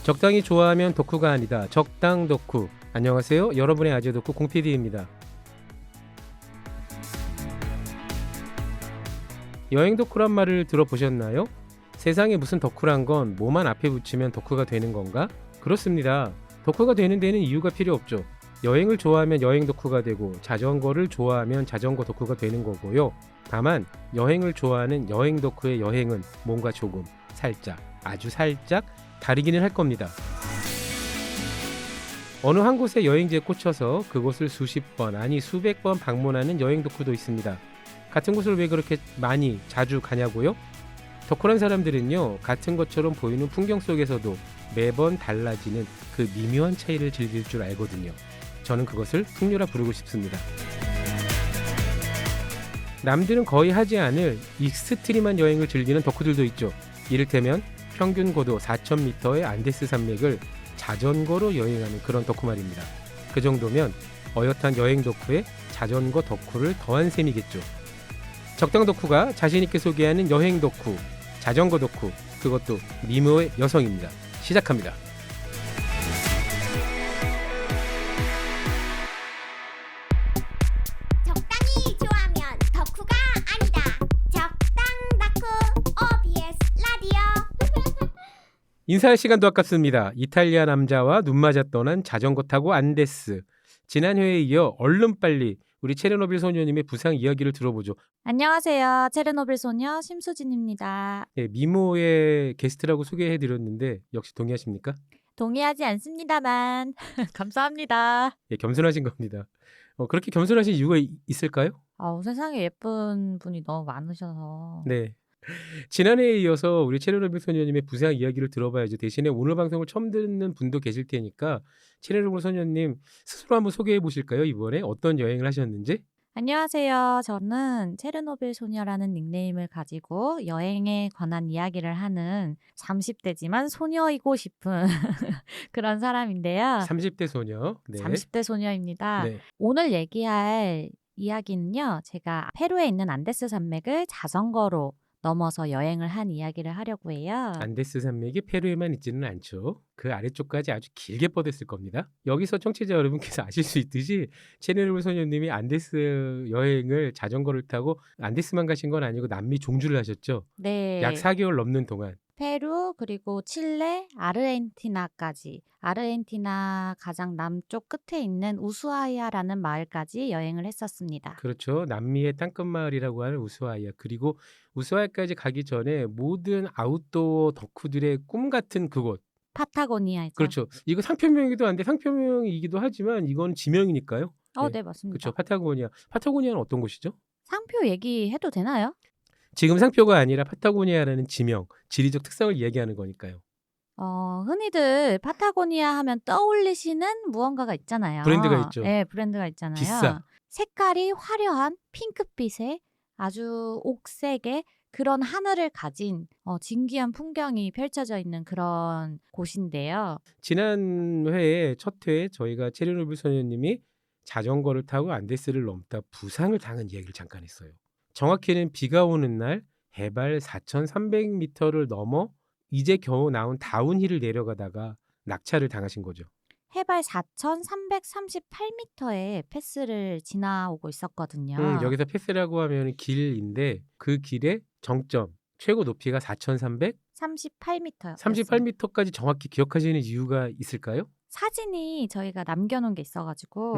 적당히 좋아하면 덕후가 아니다. 적당 덕후. 안녕하세요. 여러분의 아재 덕후 공PD입니다. 여행 덕후란 말을 들어보셨나요? 세상에 무슨 덕후란 건 뭐만 앞에 붙이면 덕후가 되는 건가? 그렇습니다. 덕후가 되는 데는 이유가 필요 없죠. 여행을 좋아하면 여행 덕후가 되고 자전거를 좋아하면 자전거 덕후가 되는 거고요. 다만 여행을 좋아하는 여행 덕후의 여행은 뭔가 조금, 살짝, 아주 살짝 다르기는 할 겁니다. 어느 한 곳의 여행지에 꽂혀서 그곳을 수십 번, 아니 수백 번 방문하는 여행 덕후도 있습니다. 같은 곳을 왜 그렇게 많이, 자주 가냐고요? 덕후란 사람들은요, 같은 것처럼 보이는 풍경 속에서도 매번 달라지는 그 미묘한 차이를 즐길 줄 알거든요. 저는 그것을 풍류라 부르고 싶습니다. 남들은 거의 하지 않을 익스트림한 여행을 즐기는 덕후들도 있죠. 이를테면 평균 고도 4,000m의 안데스 산맥을 자전거로 여행하는 그런 덕후 말입니다. 그 정도면 어엿한 여행 덕후에 자전거 덕후를 더한 셈이겠죠. 적당 덕후가 자신있게 소개하는 여행 덕후, 자전거 덕후, 그것도 미모의 여성입니다. 시작합니다. 적당히 좋아하면 덕후가 아니다. 적당 덕후 OBS 라디오. 인사할 시간도 아깝습니다. 이탈리아 남자와 눈 맞아 떠난 자전거 타고 안데스. 지난 회에 이어 얼른 빨리 우리 체르노빌 소녀님의 부상 이야기를 들어보죠. 안녕하세요. 체르노빌 소녀 심수진입니다. 예, 미모의 게스트라고 소개해드렸는데 역시 동의하십니까? 동의하지 않습니다만 감사합니다. 예, 겸손하신 겁니다. 그렇게 겸손하신 이유가 있을까요? 세상에 예쁜 분이 너무 많으셔서 네. 지난해에 이어서 우리 체르노빌 소녀님의 부상 이야기를 들어봐야죠. 대신에 오늘 방송을 처음 듣는 분도 계실 테니까 체르노빌 소녀님 스스로 한번 소개해 보실까요? 이번에 어떤 여행을 하셨는지? 안녕하세요. 저는 체르노빌 소녀라는 닉네임을 가지고 여행에 관한 이야기를 하는 30대지만 소녀이고 싶은 그런 사람인데요. 30대 소녀. 네. 30대 소녀입니다. 네. 오늘 얘기할 이야기는요. 제가 페루에 있는 안데스 산맥을 자전거로 넘어서 여행을 한 이야기를 하려고 해요. 안데스 산맥이 페루에만 있지는 않죠. 그 아래쪽까지 아주 길게 뻗었을 겁니다. 여기서 청취자 여러분께서 아실 수 있듯이 체르노빌 소녀님이 안데스 여행을 자전거를 타고 안데스만 가신 건 아니고 남미 종주를 하셨죠. 네. 약 4개월 넘는 동안. 페루 그리고 칠레, 아르헨티나까지 아르헨티나 가장 남쪽 끝에 있는 우수아이아라는 마을까지 여행을 했었습니다. 그렇죠. 남미의 땅끝 마을이라고 하는 우수아이아. 그리고 우수아이아까지 가기 전에 모든 아웃도어 덕후들의 꿈 같은 그곳. 파타고니아죠. 그렇죠. 이거 상표명이기도 한데 상표명이기도 하지만 이건 지명이니까요. 네, 맞습니다. 그렇죠. 파타고니아. 파타고니아는 어떤 곳이죠? 상표 얘기해도 되나요? 지금 상표가 아니라 파타고니아라는 지명, 지리적 특성을 이야기하는 거니까요. 흔히들 파타고니아 하면 떠올리시는 무언가가 있잖아요. 브랜드가 있죠. 네, 브랜드가 있잖아요. 비싸. 색깔이 화려한 핑크빛의 아주 옥색의 그런 하늘을 가진 진귀한 풍경이 펼쳐져 있는 그런 곳인데요. 지난 회에 첫 회에 저희가 체르노빌 소녀님이 자전거를 타고 안데스를 넘다 부상을 당한 이야기를 잠깐 했어요. 정확히는 비가 오는 날 해발 4,300m를 넘어 이제 겨우 나온 다운힐을 내려가다가 낙차를 당하신 거죠. 해발 4,338m의 패스를 지나오고 있었거든요. 여기서 패스라고 하면 길인데 그 길의 정점, 최고 높이가 4,338m. 38m요. 38m까지 정확히 기억하시는 이유가 있을까요? 사진이 저희가 남겨놓은 게 있어가지고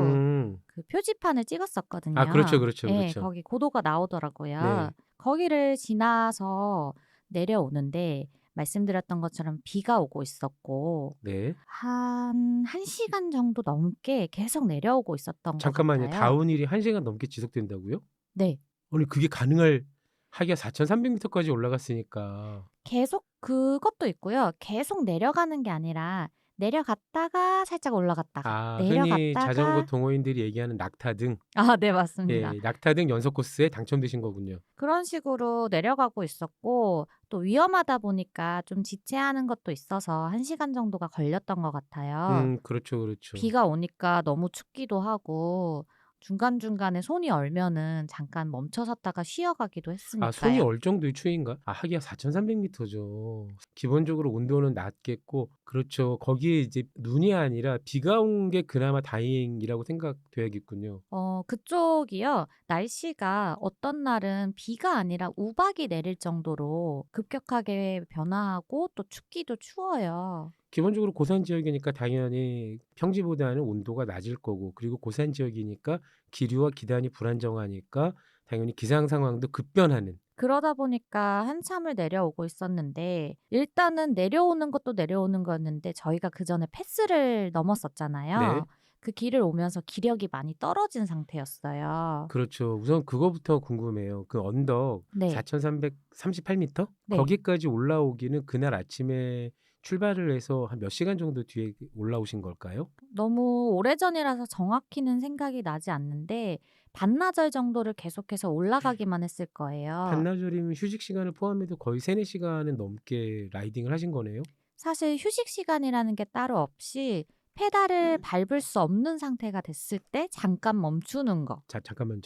그 표지판을 찍었었거든요. 아, 그렇죠, 그렇죠, 네, 그렇죠. 거기 고도가 나오더라고요. 네. 거기를 지나서 내려오는데 말씀드렸던 것처럼 비가 오고 있었고 네. 한 1시간 정도 넘게 계속 내려오고 있었던 것 잠깐만요. 같아요. 다운힐이 1시간 넘게 지속된다고요? 네. 아니 그게 가능할 하기가 4,300m까지 올라갔으니까. 계속 그것도 있고요. 계속 내려가는 게 아니라 내려갔다가 살짝 올라갔다가 흔히 내려갔다가 자전거 동호인들이 얘기하는 낙타등. 네, 맞습니다. 예, 낙타등 연속 코스에 당첨되신 거군요. 그런 식으로 내려가고 있었고 또 위험하다 보니까 좀 지체하는 것도 있어서 1시간 정도가 걸렸던 것 같아요. 그렇죠, 그렇죠. 비가 오니까 너무 춥기도 하고 중간중간에 손이 얼면은 잠깐 멈춰 섰다가 쉬어가기도 아, 손이 했으니까요. 얼 정도의 추위인가? 아, 하기야 4,300m죠. 기본적으로 온도는 낮겠고, 그렇죠. 거기에 이제 눈이 아니라 비가 온 게 그나마 다행이라고 생각돼야겠군요. 그쪽이요. 날씨가 어떤 날은 비가 아니라 우박이 내릴 정도로 급격하게 변화하고 또 춥기도 추워요. 기본적으로 고산 지역이니까 당연히 평지보다는 온도가 낮을 거고, 그리고 고산 지역이니까 기류와 기단이 불안정하니까 당연히 기상 상황도 급변하는. 그러다 보니까 한참을 내려오고 있었는데 일단은 내려오는 것도 내려오는 거였는데 저희가 그전에 패스를 네, 넘었었잖아요. 그 길을 오면서 기력이 많이 떨어진 상태였어요. 그렇죠. 우선 그거부터 궁금해요. 그 언덕 네. 4,338m? 네. 거기까지 올라오기는 그날 아침에 출발을 해서 한 몇 시간 정도 뒤에 올라오신 걸까요? 너무 오래전이라서 정확히는 생각이 나지 않는데 반나절 정도를 계속해서 올라가기만 했을 거예요. 반나절이면 휴식 시간을 포함해도 거의 3-4시간은 넘게 라이딩을 하신 거네요. 사실 휴식 시간이라는 게 따로 없이 페달을 밟을 수 없는 상태가 됐을 때 잠깐 멈추는 거. 자, 잠깐만요.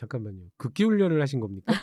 극기 훈련을 하신 겁니까?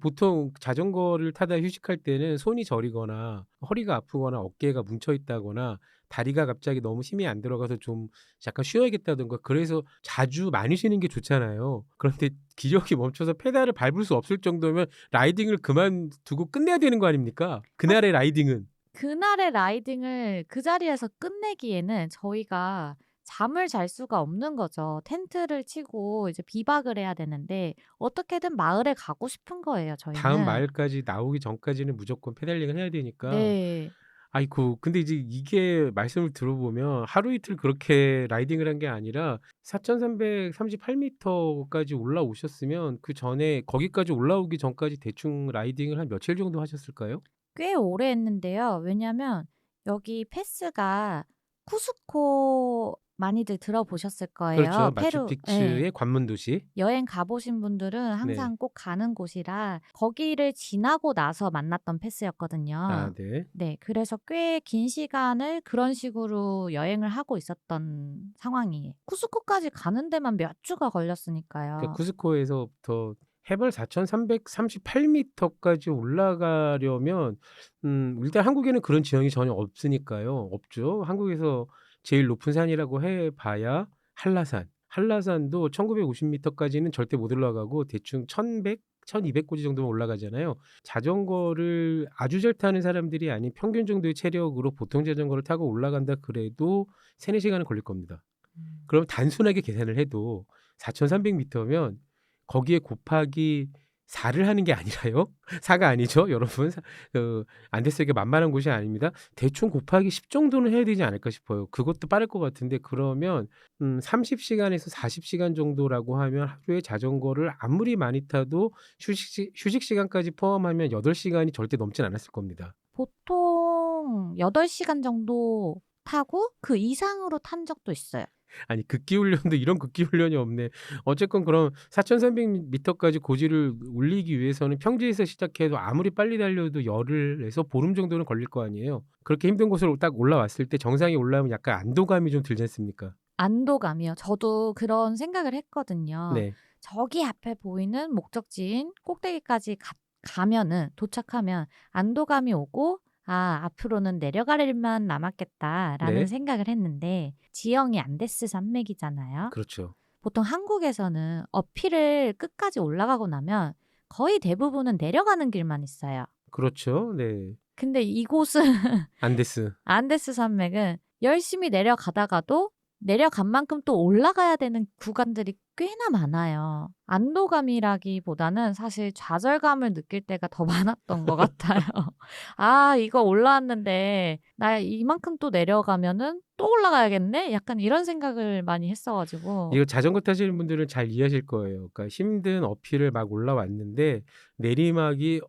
보통 자전거를 타다 휴식할 때는 손이 저리거나 허리가 아프거나 어깨가 뭉쳐 있다거나 다리가 갑자기 너무 힘이 안 들어가서 좀 잠깐 쉬어야겠다든가 그래서 자주 많이 쉬는 게 좋잖아요. 그런데 기력이 멈춰서 페달을 밟을 수 없을 정도면 라이딩을 그만두고 끝내야 되는 거 아닙니까? 그날의 라이딩은. 그날의 라이딩을 그 자리에서 끝내기에는 저희가 잠을 잘 수가 없는 거죠. 텐트를 치고 이제 비박을 해야 되는데 어떻게든 마을에 가고 싶은 거예요, 다음 저희는. 마을까지 나오기 전까지는 무조건 페달링을 해야 되니까. 네. 아이고, 근데 이제 이게 말씀을 들어보면 하루 이틀 그렇게 라이딩을 한 게 아니라 4,338m까지 올라오셨으면 그 전에 거기까지 올라오기 전까지 대충 라이딩을 한 며칠 정도 하셨을까요? 꽤 오래 했는데요. 왜냐면 여기 패스가 쿠스코 많이들 들어보셨을 그렇죠. 거예요. 페루. 마추픽추의 네. 관문 도시. 여행 가보신 분들은 네. 항상 꼭 가는 곳이라 거기를 지나고 나서 만났던 아, 패스였거든요. 네. 네, 그래서 꽤 긴 시간을 그런 식으로 여행을 하고 있었던 상황이에요. 쿠스코까지 가는 데만 몇 주가 그러니까 걸렸으니까요. 쿠스코에서부터 해발 4,338m까지 올라가려면 일단 한국에는 그런 지형이 전혀 없으니까요. 없죠. 한국에서 제일 높은 산이라고 해봐야 한라산. 한라산도 1950m까지는 절대 못 올라가고 대충 1100, 1200고지 정도만 올라가잖아요. 자전거를 아주 잘 타는 사람들이 아닌 평균 정도의 체력으로 보통 자전거를 타고 올라간다 그래도 3-4시간은 걸릴 겁니다. 그럼 단순하게 계산을 해도 4,300m면 거기에 곱하기 4를 하는 게 아니라요. 4가 아니죠, 여러분. 안데스에게 만만한 곳이 아닙니다. 대충 곱하기 10 정도는 해야 되지 않을까 싶어요. 그것도 빠를 것 같은데 그러면 30시간에서 40시간 정도라고 하면 하루에 자전거를 아무리 많이 타도 휴식 시간까지 포함하면 8시간이 절대 넘진 않았을 겁니다. 보통 8시간 정도 타고 그 이상으로 탄 적도 있어요. 아니, 극기 훈련도 이런 극기 훈련이 없네. 어쨌건 그럼 4,300m까지 고지를 올리기 위해서는 평지에서 시작해도 아무리 빨리 달려도 열흘에서 보름 정도는 걸릴 거 아니에요. 그렇게 힘든 곳으로 딱 올라왔을 때 정상에 올라오면 약간 안도감이 좀 들지 않습니까? 안도감이요. 저도 그런 생각을 했거든요. 네. 저기 앞에 보이는 목적지인 꼭대기까지 가면은 도착하면 안도감이 오고 앞으로는 내려갈 일만 남았겠다라는 네. 생각을 했는데 지형이 안데스 산맥이잖아요. 그렇죠. 보통 한국에서는 어필을 끝까지 올라가고 나면 거의 대부분은 내려가는 길만 있어요. 그렇죠. 네. 근데 이곳은 안데스. 안데스 산맥은 열심히 내려가다가도 내려간 만큼 또 올라가야 되는 구간들이 꽤나 많아요. 안도감이라기보다는 사실 좌절감을 느낄 때가 더 많았던 것 같아요. 이거 올라왔는데 나 이만큼 또 내려가면은 또 올라가야겠네? 약간 이런 생각을 많이 했어가지고. 이거 자전거 타시는 분들은 잘 이해하실 거예요. 그러니까 힘든 어필을 막 올라왔는데 내리막이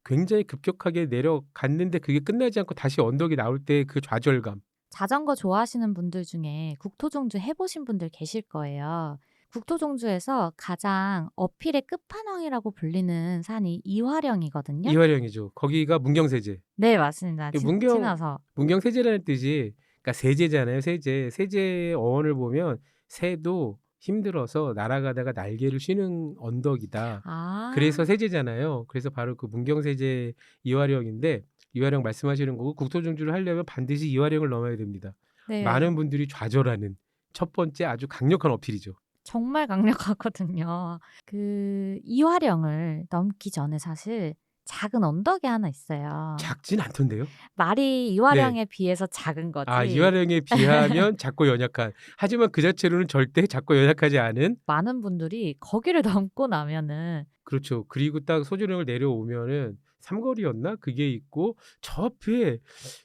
굉장히 급격하게 내려갔는데 그게 끝나지 않고 다시 언덕이 나올 때 그 좌절감. 자전거 좋아하시는 분들 중에 국토종주 해보신 분들 계실 거예요. 국토종주에서 가장 어필의 끝판왕이라고 불리는 산이 이화령이거든요. 이화령이죠. 거기가 문경세제. 네, 맞습니다. 지나서. 문경세제라는 뜻이 그러니까 세제잖아요. 세제. 세제의 어원을 보면 새도 힘들어서 날아가다가 날개를 쉬는 언덕이다. 아. 그래서 세제잖아요. 그래서 바로 그 문경세제 이화령인데 이화령 말씀하시는 거고 국토종주를 하려면 반드시 이화령을 넘어야 됩니다. 네. 많은 분들이 좌절하는 첫 번째 아주 강력한 어필이죠. 정말 강력하거든요. 그 이화령을 넘기 전에 사실 작은 언덕이 하나 있어요. 작진 않던데요. 말이 이화령에 비해서 작은 거지. 아, 이화령에 비하면 작고 연약한. 하지만 그 자체로는 절대 작고 연약하지 않은. 많은 분들이 거기를 넘고 나면은 그렇죠. 그리고 딱 소주령을 내려오면은 삼거리였나? 그게 있고 저 앞에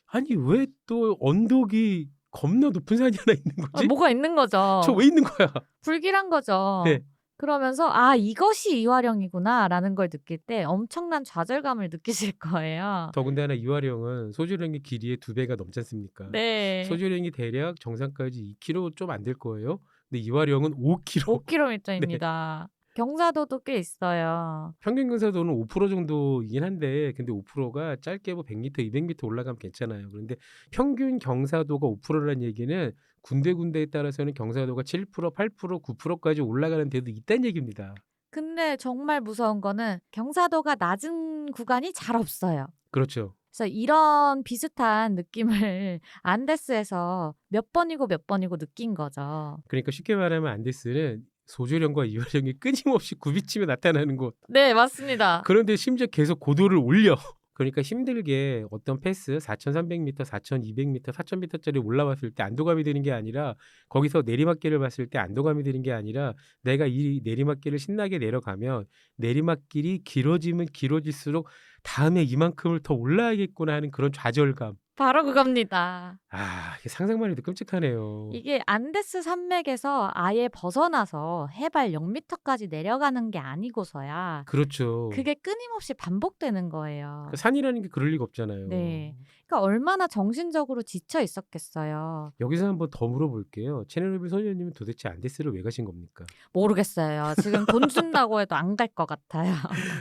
아니 왜 또 언덕이 겁나 높은 산이 하나 있는 거지? 뭐가 있는 거죠. 저 왜 있는 거야? 불길한 거죠. 네. 그러면서 아 이것이 이화령이구나라는 걸 느낄 때 엄청난 좌절감을 느끼실 거예요. 더군다나 이화령은 소주령의 길이의 2배가 넘지 않습니까? 네. 소주령이 대략 정상까지 2km 좀 안 될 거예요. 근데 이화령은 5km. 5km입니다. 경사도도 꽤 있어요. 평균 경사도는 5% 정도이긴 한데 근데 5%가 짧게 뭐 100m, 200m 올라가면 괜찮아요. 그런데 평균 경사도가 5%라는 얘기는 군데군데에 따라서는 경사도가 7%, 8%, 9%까지 올라가는 데도 있다는 얘기입니다. 근데 정말 무서운 거는 경사도가 낮은 구간이 잘 없어요. 그렇죠. 그래서 이런 비슷한 느낌을 안데스에서 몇 번이고 몇 번이고 느낀 거죠. 그러니까 쉽게 말하면 안데스는 소주령과 이화령이 끊임없이 굽이치며 나타나는 곳. 네, 맞습니다. 그런데 심지어 계속 고도를 올려. 그러니까 힘들게 어떤 패스 4,300m, 4,200m, 4,000m짜리 올라왔을 때 안도감이 드는 게 아니라 거기서 내리막길을 봤을 때 안도감이 드는 게 아니라 내가 이 내리막길을 신나게 내려가면 내리막길이 길어지면 길어질수록 다음에 이만큼을 더 올라야겠구나 하는 그런 좌절감. 바로 그겁니다. 아, 이게 상상만 해도 끔찍하네요. 이게 안데스 산맥에서 아예 벗어나서 해발 0m까지 내려가는 게 아니고서야 그렇죠. 그게 끊임없이 반복되는 거예요. 산이라는 게 그럴 리가 없잖아요. 네. 그러니까 얼마나 정신적으로 지쳐 있었겠어요. 여기서 한번 더 물어볼게요. 채널비 소녀님은 도대체 안데스를 왜 가신 겁니까? 모르겠어요. 지금 돈 준다고 해도 안 갈 것 같아요.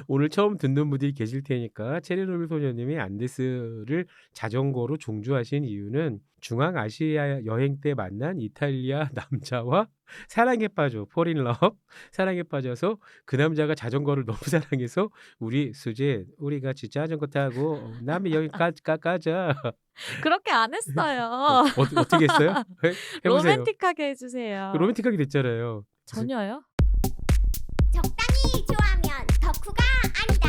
오늘 처음 듣는 분들이 계실 테니까 체르노빌 소녀님이 안데스를 자전거로 종주하신 이유는 중앙아시아 여행 때 만난 이탈리아 남자와 사랑에 빠져 폴인 러브 사랑에 빠져서 그 남자가 자전거를 너무 사랑해서 우리 수진 우리 같이 자전거 타고 남의 여행 가자. 그렇게 안 했어요. 어떻게 했어요? 해보세요. 로맨틱하게 해주세요. 로맨틱하게 됐잖아요. 전혀요? 적당히 좋아하면 덕후가 아니다.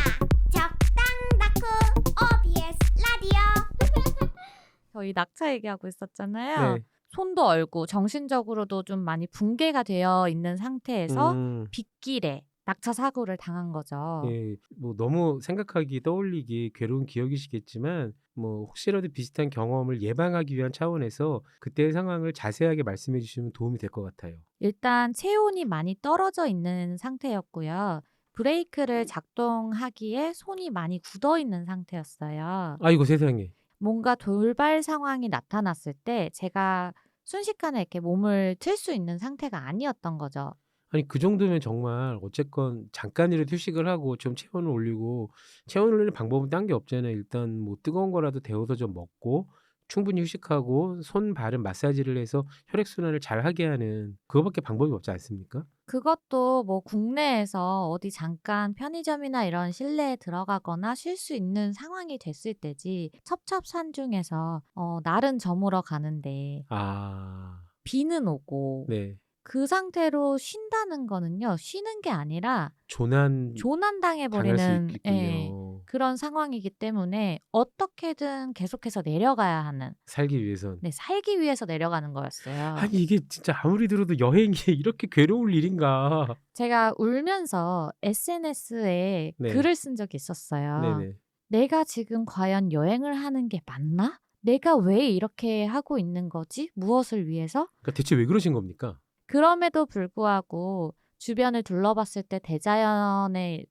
적당 덕후 OBS 라디오. 저희 낙차 얘기하고 있었잖아요. 네. 손도 얼고 정신적으로도 좀 많이 붕괴가 되어 있는 상태에서 음. 빗길에 낙차 사고를 당한 거죠. 예, 뭐 너무 생각하기 떠올리기 괴로운 기억이시겠지만 뭐 혹시라도 비슷한 경험을 예방하기 위한 차원에서 그때의 상황을 자세하게 말씀해 주시면 도움이 될 것 같아요. 일단 체온이 많이 떨어져 있는 상태였고요. 브레이크를 작동하기에 손이 많이 굳어 있는 상태였어요. 아이고 세상에. 뭔가 돌발 상황이 나타났을 때 제가 순식간에 이렇게 몸을 틀 수 있는 상태가 아니었던 거죠. 아니 그 정도면 정말 어쨌건 잠깐이라도 휴식을 하고 좀 체온을 올리고 체온을 올리는 방법은 딴 게 없잖아요. 일단 뭐 뜨거운 거라도 데워서 좀 먹고 충분히 휴식하고 손 발은 마사지를 해서 혈액순환을 잘 하게 하는 그거밖에 방법이 없지 않습니까? 그것도 뭐 국내에서 어디 잠깐 편의점이나 이런 실내에 들어가거나 쉴 수 있는 상황이 됐을 때지 첩첩산중에서 날은 저물어 가는데 아, 비는 오고 네. 그 상태로 쉰다는 거는요. 쉬는 게 아니라 조난 조난당해 당할 수 버리는 있겠군요. 그런 상황이기 때문에 어떻게든 계속해서 내려가야 하는 살기 위해선. 네, 살기 위해서 내려가는 거였어요. 아니 이게 진짜 아무리 들어도 여행이 이렇게 괴로울 일인가. 제가 울면서 SNS에 네. 글을 쓴 적이 있었어요. 네네. 내가 지금 과연 여행을 하는 게 맞나? 내가 왜 이렇게 하고 있는 거지? 무엇을 위해서? 그러니까 대체 왜 그러신 겁니까? 그럼에도 불구하고 주변을 둘러봤을 때 대자연에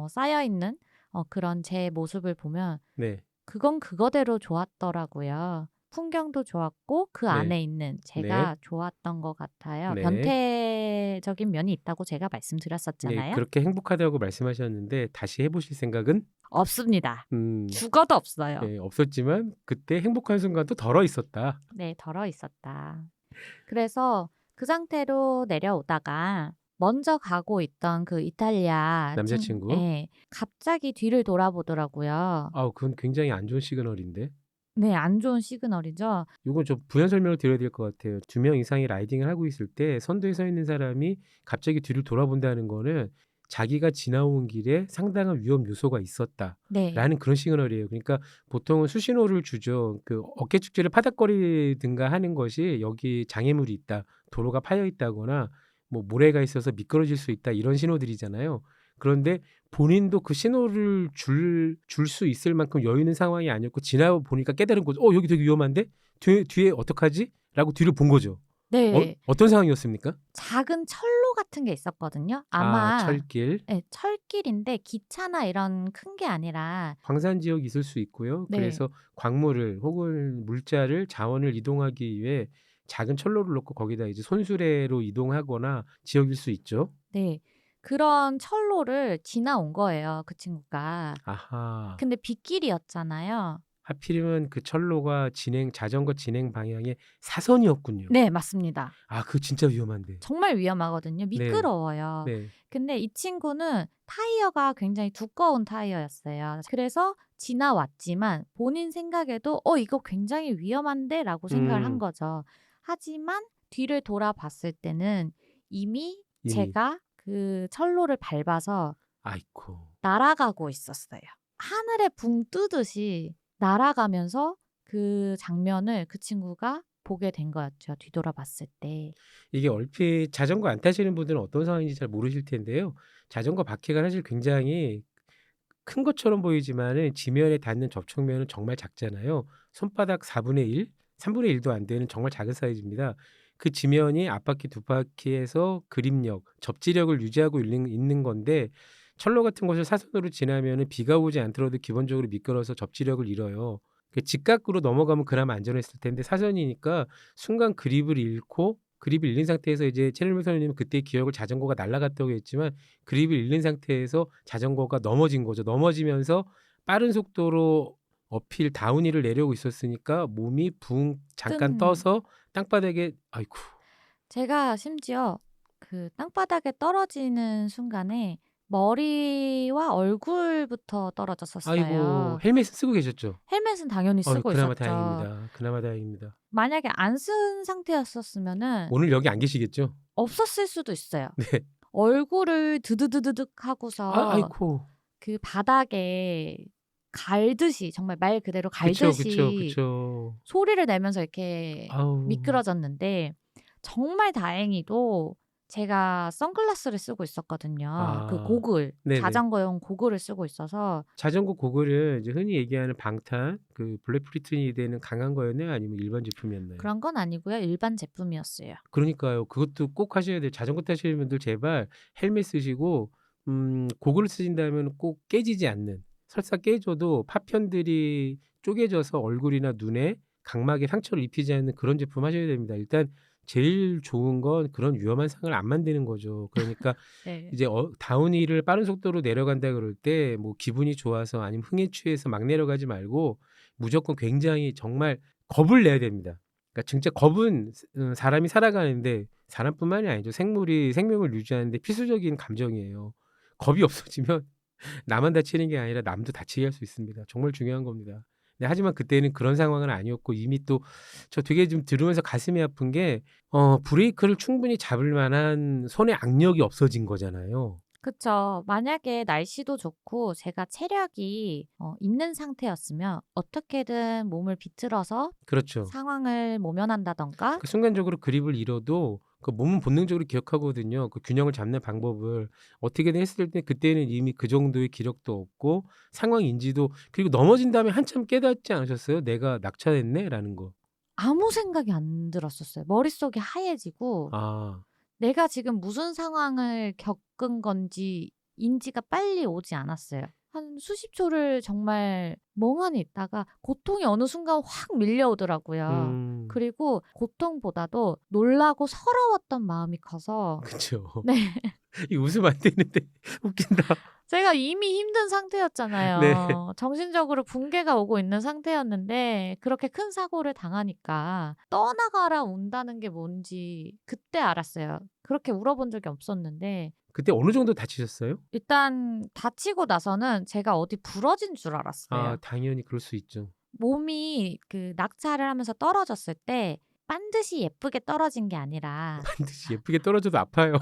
쌓여있는 그런 제 모습을 보면 네. 그건 그거대로 좋았더라고요. 풍경도 좋았고 그 네. 안에 있는 제가 좋았던 것 같아요. 네. 변태적인 면이 있다고 제가 네, 말씀드렸었잖아요. 그렇게 행복하다고 말씀하셨는데 다시 해보실 생각은 없습니다. 음, 죽어도 없어요. 네, 없었지만 그때 행복한 순간도 덜어 있었다. 네, 덜어 있었다. 그래서 그 상태로 내려오다가 먼저 가고 있던 그 이탈리아 남자친구? 예, 갑자기 뒤를 돌아보더라고요. 아우 그건 굉장히 안 좋은 시그널인데. 네, 안 좋은 시그널이죠. 요건 좀 부연 설명을 드려야 될 것 같아요. 2명 이상이 라이딩을 하고 있을 때 선두에 서 있는 사람이 갑자기 뒤를 돌아본다는 거는 자기가 지나온 길에 상당한 위험 요소가 있었다라는 네. 그런 시그널이에요. 그러니까 보통은 수신호를 주죠. 그 어깨 축지를 파닥거리든가 하는 것이 여기 장애물이 있다, 도로가 파여 있다거나 뭐 모래가 있어서 미끄러질 수 있다 이런 신호들이잖아요. 그런데 본인도 그 신호를 줄 수 있을 만큼 여유 있는 상황이 아니었고 지나 보니까 깨달은 거죠. 여기 되게 위험한데 뒤에 어떡하지? 라고 뒤를 본 거죠. 네. 어떤 상황이었습니까? 작은 철로 같은 게 있었거든요. 아, 아마 철길. 예, 철길인데 기차나 이런 큰 게 아니라 광산 지역이 있을 수 있고요. 네. 그래서 광물을 혹은 물자를 자원을 이동하기 위해 작은 철로를 놓고 거기다 이제 손수레로 이동하거나 지역일 수 있죠. 네. 그런 철로를 지나온 거예요, 그 친구가. 아하. 근데 빗길이었잖아요. 하필이면 그 철로가 자전거 진행 방향의 사선이었군요. 네, 맞습니다. 아, 그거 진짜 위험한데. 정말 위험하거든요. 미끄러워요. 네. 근데 이 친구는 타이어가 굉장히 두꺼운 타이어였어요. 그래서 지나왔지만 본인 생각에도 이거 굉장히 위험한데 라고 생각을 한 거죠. 하지만 뒤를 돌아봤을 때는 이미 제가 그 철로를 밟아서 아이코. 날아가고 있었어요. 하늘에 붕 뜨듯이 날아가면서 그 장면을 그 친구가 보게 된 거였죠. 뒤돌아봤을 때. 이게 얼핏 자전거 안 타시는 분들은 어떤 상황인지 잘 모르실 텐데요. 자전거 바퀴가 사실 굉장히 큰 것처럼 보이지만은 지면에 닿는 접촉면은 정말 작잖아요. 손바닥 4분의 1, 3분의 1도 안 되는 정말 작은 사이즈입니다. 그 지면이 앞바퀴, 뒷바퀴에서 그립력, 접지력을 유지하고 있는 건데 철로 같은 곳을 사선으로 지나면은 비가 오지 않더라도 기본적으로 미끄러서 접지력을 잃어요. 직각으로 넘어가면 그나마 안전했을 텐데 사선이니까 순간 그립을 잃는 상태에서 이제 최일물 선생님은 그때 기억을 자전거가 날아갔다고 했지만 그립을 잃는 상태에서 자전거가 넘어진 거죠. 넘어지면서 빠른 속도로 어필 다운힐을 내려오고 있었으니까 몸이 붕 잠깐 떠서 땅바닥에 아이쿠. 제가 심지어 그 땅바닥에 떨어지는 순간에 머리와 얼굴부터 떨어졌었어요. 아이고 헬멧 쓰고 계셨죠? 헬멧은 당연히 쓰고 그나마 있었죠. 다행입니다. 그나마 다행입니다. 만약에 안 쓴 상태였었으면은 오늘 여기 안 계시겠죠? 없었을 수도 있어요. 네. 얼굴을 드드드드득 하고서 아이코. 그 바닥에 갈듯이 정말 말 그대로 그쵸. 갈듯이 소리를 내면서 이렇게 아우. 미끄러졌는데 정말 다행히도 제가 선글라스를 쓰고 있었거든요. 그 고글, 네네. 자전거용 고글을 쓰고 있어서 자전거 고글은 이제 흔히 얘기하는 방탄 그 블랙 프리튼이 되는 강한 거였나요? 아니면 일반 제품이었나요? 그런 건 아니고요. 일반 제품이었어요. 그러니까요. 그것도 꼭 하셔야 돼요. 자전거 타시는 분들 제발 헬멧 쓰시고 고글을 쓰신다면 꼭 깨지지 않는, 설사 깨져도 파편들이 쪼개져서 얼굴이나 눈에 각막에 상처를 입히지 않는 그런 제품 하셔야 됩니다. 일단 제일 좋은 건 그런 위험한 상을 안 만드는 거죠. 그러니까 네. 이제 다운힐을 빠른 속도로 내려간다 그럴 때 뭐 기분이 좋아서 아니면 흥에 취해서 막 내려가지 말고 무조건 굉장히 정말 겁을 내야 됩니다. 그러니까 진짜 겁은 사람이 살아가는데 사람뿐만이 아니죠. 생명을 유지하는데 필수적인 감정이에요. 겁이 없어지면 나만 다치는 게 아니라 남도 다치게 할 수 있습니다. 정말 중요한 겁니다. 네, 하지만 그때는 그런 상황은 아니었고 이미 또 저 되게 좀 들으면서 가슴이 아픈 게 브레이크를 충분히 잡을 만한 손의 악력이 없어진 거잖아요. 그쵸. 만약에 날씨도 좋고 제가 체력이 있는 상태였으면 어떻게든 몸을 비틀어서 그렇죠. 상황을 모면한다던가 그 순간적으로 그립을 잃어도 그 몸은 본능적으로 기억하거든요. 그 균형을 잡는 방법을 어떻게든 했을 때 그때는 이미 그 정도의 기력도 없고 상황 인지도, 그리고 넘어진 다음에 한참 깨닫지 않으셨어요? 내가 낙차됐네라는 거. 아무 생각이 안 들었었어요. 머릿속이 하얘지고 아, 내가 지금 무슨 상황을 겪은 건지 인지가 빨리 오지 않았어요. 한 수십 초를 정말 멍하니 있다가 고통이 어느 순간 확 밀려오더라고요. 그리고 고통보다도 놀라고 서러웠던 마음이 커서 그쵸. 네. 이 웃으면 안 되는데 웃긴다. 제가 이미 힘든 네. 상태였잖아요. 정신적으로 붕괴가 오고 있는 상태였는데 그렇게 큰 사고를 당하니까 떠나가라 운다는 게 뭔지 그때 알았어요. 그렇게 울어본 적이 없었는데 그때 어느 정도 다치셨어요? 일단 다치고 나서는 제가 어디 부러진 줄 아, 알았어요. 당연히 그럴 수 있죠. 몸이 그 낙차를 하면서 떨어졌을 때 반드시 예쁘게 떨어진 게 아니라 반드시 예쁘게 떨어져도 아파요.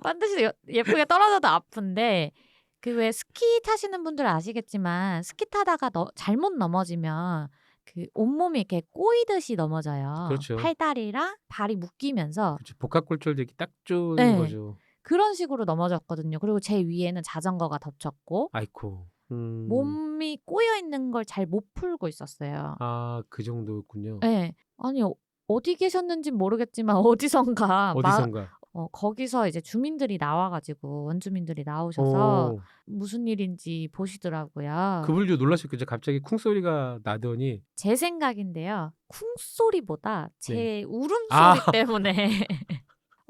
반드시 예쁘게 떨어져도 아픈데 그 왜 스키 타시는 분들 아시겠지만 스키 타다가 잘못 넘어지면 그 온몸이 이렇게 꼬이듯이 넘어져요. 그렇죠. 팔다리랑 발이 묶이면서 그렇죠. 복합골절되기 딱 좋은 네. 거죠. 그런 식으로 넘어졌거든요. 그리고 제 위에는 자전거가 덮쳤고 아이코. 몸이 꼬여 있는 걸 잘 못 풀고 있었어요. 아, 그 정도였군요. 네. 아니 어디 계셨는지 모르겠지만 어디선가 어디선가. 거기서 이제 주민들이 나와가지고 원주민들이 나오셔서 오, 무슨 일인지 보시더라고요. 그분도 놀라셨겠죠. 갑자기 쿵 소리가 나더니. 제 생각인데요. 쿵소리보다 네. 제 울음소리 아, 때문에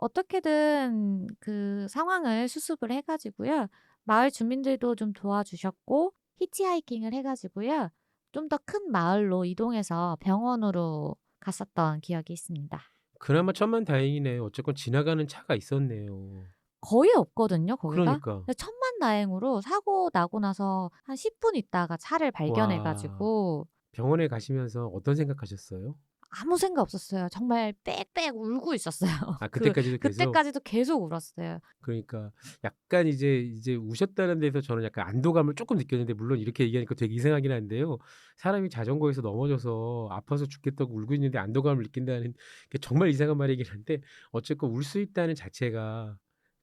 어떻게든 그 상황을 수습을 해가지고요. 마을 주민들도 좀 도와주셨고 히치하이킹을 해가지고요. 좀 더 큰 마을로 이동해서 병원으로 갔었던 기억이 있습니다. 그나마 천만다행이네요. 어쨌건 지나가는 차가 있었네요. 거의 없거든요, 거기가. 그러니까. 근데 천만다행으로 사고 나고 나서 한 10분 있다가 차를 발견해가지고 병원에 가시면서 어떤 생각하셨어요? 아무 생각 없었어요. 정말 빽빽 울고 있었어요. 아, 그때까지도 계속. 그때까지도 계속 울었어요. 그러니까 약간 이제 우셨다는 데서 저는 약간 안도감을 조금 느꼈는데, 물론 이렇게 얘기하니까 되게 이상하긴 한데요. 사람이 자전거에서 넘어져서 아파서 죽겠다고 울고 있는데 안도감을 느낀다는 게 정말 이상한 말이긴 한데, 어쨌건 울 수 있다는 자체가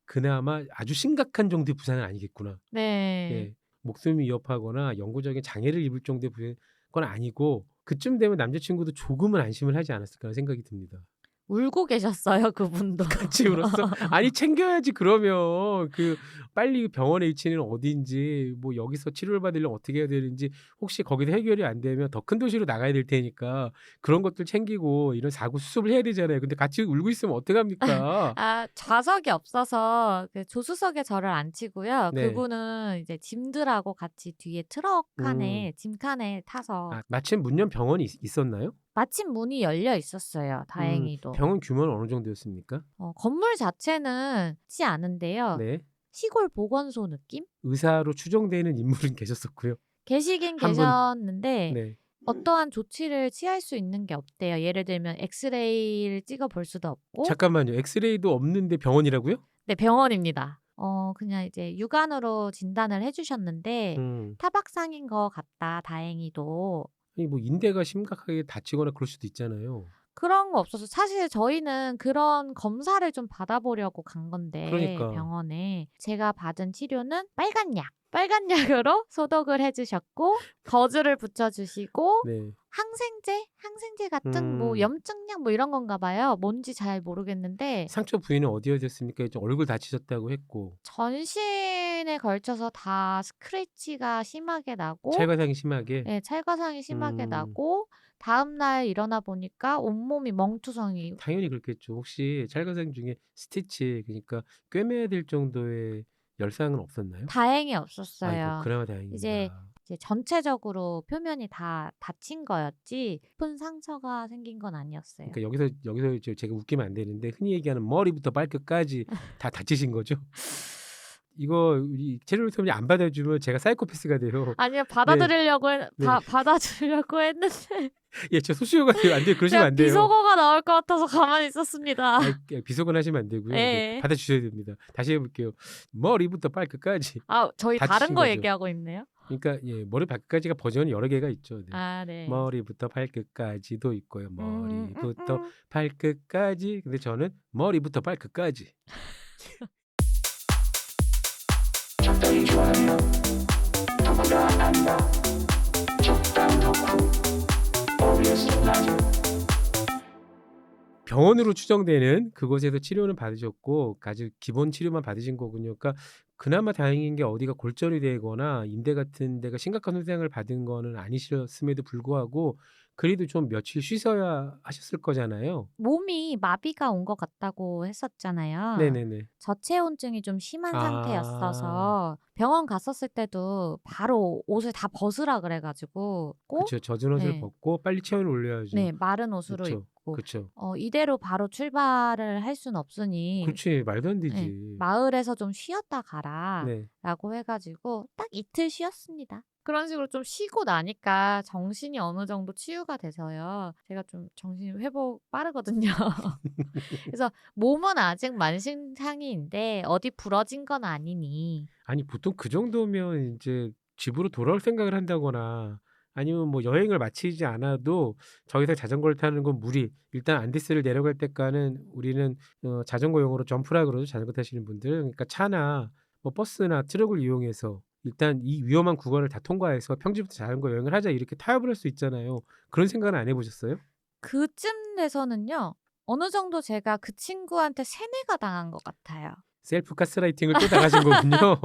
그나마 아주 심각한 정도의 부상은 아니겠구나. 네. 예, 목숨이 위협하거나 영구적인 장애를 입을 정도의 건 아니고, 그쯤 되면 남자친구도 조금은 안심을 하지 않았을까 하는 생각이 듭니다. 울고 계셨어요, 그분도. 같이 울었어? 아니, 챙겨야지. 그러면 그 빨리 병원의 위치는 어딘지, 뭐 여기서 치료를 받으려면 어떻게 해야 되는지, 혹시 거기서 해결이 안 되면 더 큰 도시로 나가야 될 테니까 그런 것들 챙기고 이런 사고 수습을 해야 되잖아요. 근데 같이 울고 있으면 어떡합니까? 아, 좌석이 없어서 그 조수석에 저를 앉히고요. 네. 그분은 이제 짐들하고 같이 뒤에 트럭 칸에 짐칸에 타서 아, 마침 문연 병원이 있었나요? 마침 문이 열려 있었어요. 다행히도. 병원 규모는 어느 정도였습니까? 건물 자체는 크지 않은데요. 네. 시골 보건소 느낌? 의사로 추정되는 인물은 계셨었고요. 계시긴 한 분. 계셨는데 네. 어떠한 조치를 취할 수 있는 게 없대요. 예를 들면 엑스레이를 찍어 볼 수도 없고. 잠깐만요. 엑스레이도 없는데 병원이라고요? 네, 병원입니다. 그냥 이제 육안으로 진단을 해주셨는데 타박상인 것 같다. 다행히도. 아니, 뭐 인대가 심각하게 다치거나 그럴 수도 있잖아요. 그런 거 없어서 사실 저희는 그런 검사를 좀 받아보려고 간 건데 그러니까. 병원에 제가 받은 치료는 빨간 약으로 소독을 해주셨고 거즈를 붙여주시고 네. 항생제 같은 뭐 염증약 뭐 이런 건가 봐요. 뭔지 잘 모르겠는데 상처 부위는 어디였습니까? 좀 얼굴 다치셨다고 했고, 전신에 걸쳐서 다 스크래치가 심하게 나고 찰과상이 심하게. 네, 찰과상이 심하게 음. 나고 다음날 일어나 보니까 온몸이 멍투성이. 당연히 그렇겠죠. 혹시 찰과상 중에 스티치, 그러니까 꿰매야 될 정도의 열상은 없었나요? 다행히 아이고, 없었어요. 그나마 다행입니다. 이제 전체적으로 표면이 다 다친 거였지 큰 상처가 생긴 건 아니었어요. 그러니까 여기서 이제 제가 웃기면 안 되는데, 흔히 얘기하는 머리부터 발끝까지 다 다치신 거죠? 이거 우리 체류소문이 안 받아주면 제가 사이코패스가 돼요. 아니요, 받아들이려고 네. 받아주려고 했는데 예, 저 소수요가 돼요. 안 돼요. 그러시면 제가 안 돼요. 비속어가 나올 것 같아서 가만히 있었습니다. 비속은 하시면 안 되고요. 네. 받아주셔야 됩니다. 다시 해볼게요. 머리부터 발끝까지. 아, 저희 다치신 다른 거 거죠. 얘기하고 있네요. 그러니까 예, 머리 발끝까지가 버전이 여러 개가 있죠. 네. 아, 네. 머리부터 발끝까지도 있고요. 머리부터 발끝까지. 근데 저는 머리부터 발끝까지. 적당히 좋아하며 누구나 안다. 적당 덕후 OBS 라디오. 병원으로 추정되는 그곳에서 치료는 받으셨고 아주 기본 치료만 받으신 거군요. 그러니까 그나마 다행인 게 어디가 골절이 되거나 인대 같은 데가 심각한 손상을 받은 거는 아니셨음에도 불구하고 그래도 좀 며칠 쉬셔야 하셨을 거잖아요. 몸이 마비가 온 것 같다고 했었잖아요. 네네네. 저체온증이 좀 심한 아. 상태였어서 병원 갔었을 때도 바로 옷을 다 벗으라 그래 가지고 그쵸. 젖은 옷을 네. 벗고 빨리 체온을 올려야죠. 네. 마른 옷으로 그쵸. 입고 그쵸. 이대로 바로 출발을 할 순 없으니 그렇지. 말도 안 예. 되지. "마을에서 좀 쉬었다 가라." 네. 라고 해 가지고 딱 이틀 쉬었습니다. 그런 식으로 좀 쉬고 나니까 정신이 어느 정도 치유가 돼서요. 제가 좀 정신 회복 빠르거든요. 그래서 "몸은 아직 만신창이인데 어디 부러진 건 아니니." 아니 보통 그 정도면 인제 집으로 돌아올 생각을 한다거나 아니면 뭐 여행을 마치지 않아도 더 이상 자전거를 타는 건 무리. 일단 안데스를 내려갈 때까는 우리는 자전거 용어로 점프라 그러죠, 자전거 타시는 분들. 그러니까 차나 뭐 버스나 트럭을 이용해서 일단 이 위험한 구간을 다 통과해서 평지부터 자전거 여행을 하자 이렇게 타협을 할 수 있잖아요. 그런 생각은 안 해 보셨어요? 그쯤 돼서는요. 어느 정도 제가 그 친구한테 세뇌가 당한 것 같아요. 셀프 가스라이팅을 또 당하신 거군요.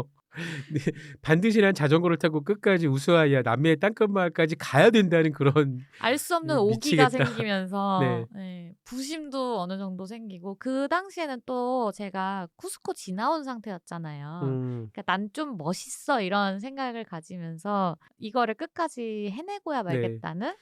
네. 반드시 난 자전거를 타고 끝까지 우스와이아 남해의 땅끝 마을까지 가야 된다는 그런 알 수 없는 미치겠다. 오기가 생기면서 네. 예, 부심도 어느 정도 생기고 그 당시에는 또 제가 쿠스코 지나온 상태였잖아요. 그러니까 '난 좀 멋있어.' 이런 생각을 가지면서 이거를 끝까지 해내고야 네. 말겠다는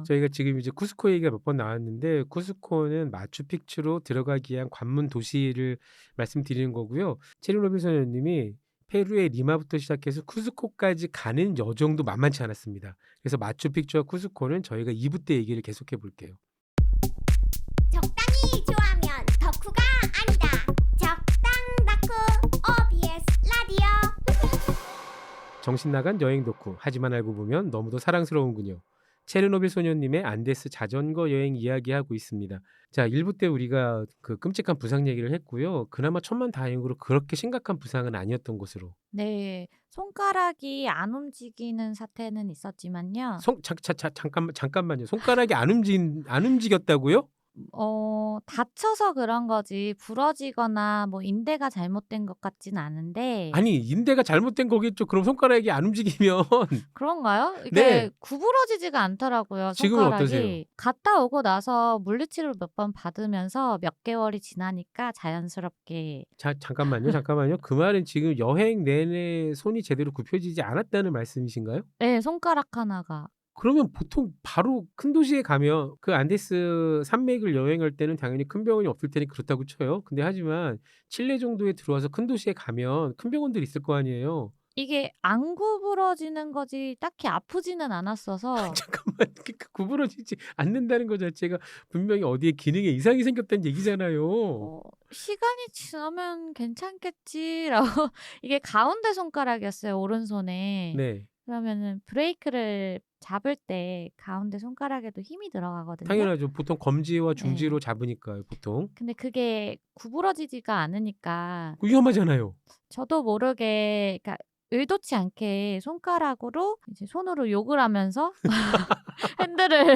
저희가 지금 이제 쿠스코 얘기가 몇 번 나왔는데 쿠스코는 마추픽추로 들어가기 위한 관문 도시를 말씀드리는 거고요. 체르노빌 님이 페루의 리마부터 시작해서 쿠스코까지 가는 여정도 만만치 않았습니다. 그래서 마추픽추와 쿠스코는 저희가 2부 때 얘기를 계속해 볼게요. 적당히 좋아하면 덕후가 아니다. 적당 덕후 OBS 라디오. 정신 나간 여행 덕후. 하지만 알고 보면 너무도 사랑스러운군요. 체르노빌 소녀님의 안데스 자전거 여행 이야기하고 있습니다. 자, 1부 때 우리가 그 끔찍한 부상 얘기를 했고요. 그나마 천만다행으로 그렇게 심각한 부상은 아니었던 것으로. 네. 손가락이 안 움직이는 사태는 있었지만요. 잠깐만요. 손가락이 안 움직였다고요? 다쳐서 그런 거지 부러지거나 뭐 인대가 잘못된 것 같진 않은데 아니, 인대가 잘못된 거겠죠. 그럼 손가락이 안 움직이면. 그런가요? 이게 네. 구부러지지가 않더라고요, 지금은 손가락이. 어떠세요? 갔다 오고 나서 물리치료를 몇 번 받으면서 몇 개월이 지나니까 자연스럽게 잠깐만요. 그 말은 지금 여행 내내 손이 제대로 굽혀지지 않았다는 말씀이신가요? 네, 손가락 하나가. 그러면 보통 바로 큰 도시에 가면 그 안데스 산맥을 여행할 때는 당연히 큰 병원이 없을 테니 그렇다고 쳐요. 근데 하지만 칠레 정도에 들어와서 큰 도시에 가면 큰 병원들이 있을 거 아니에요. 이게 안 구부러지는 거지 딱히 아프지는 않았어서 잠깐만, 그러니까 구부러지지 않는다는 것 자체가 분명히 어디에 기능에 이상이 생겼다는 얘기잖아요. 시간이 지나면 괜찮겠지라고 이게 가운데 손가락이었어요, 오른손에. 네, 그러면은 브레이크를 잡을 때 가운데 손가락에도 힘이 들어가거든요. 당연하죠. 보통 검지와 네. 중지로 잡으니까요, 보통. 근데 그게 구부러지지가 않으니까 위험하잖아요. 저도 모르게 그러니까 의도치 않게 손가락으로 이제 손으로 욕을 하면서 핸들을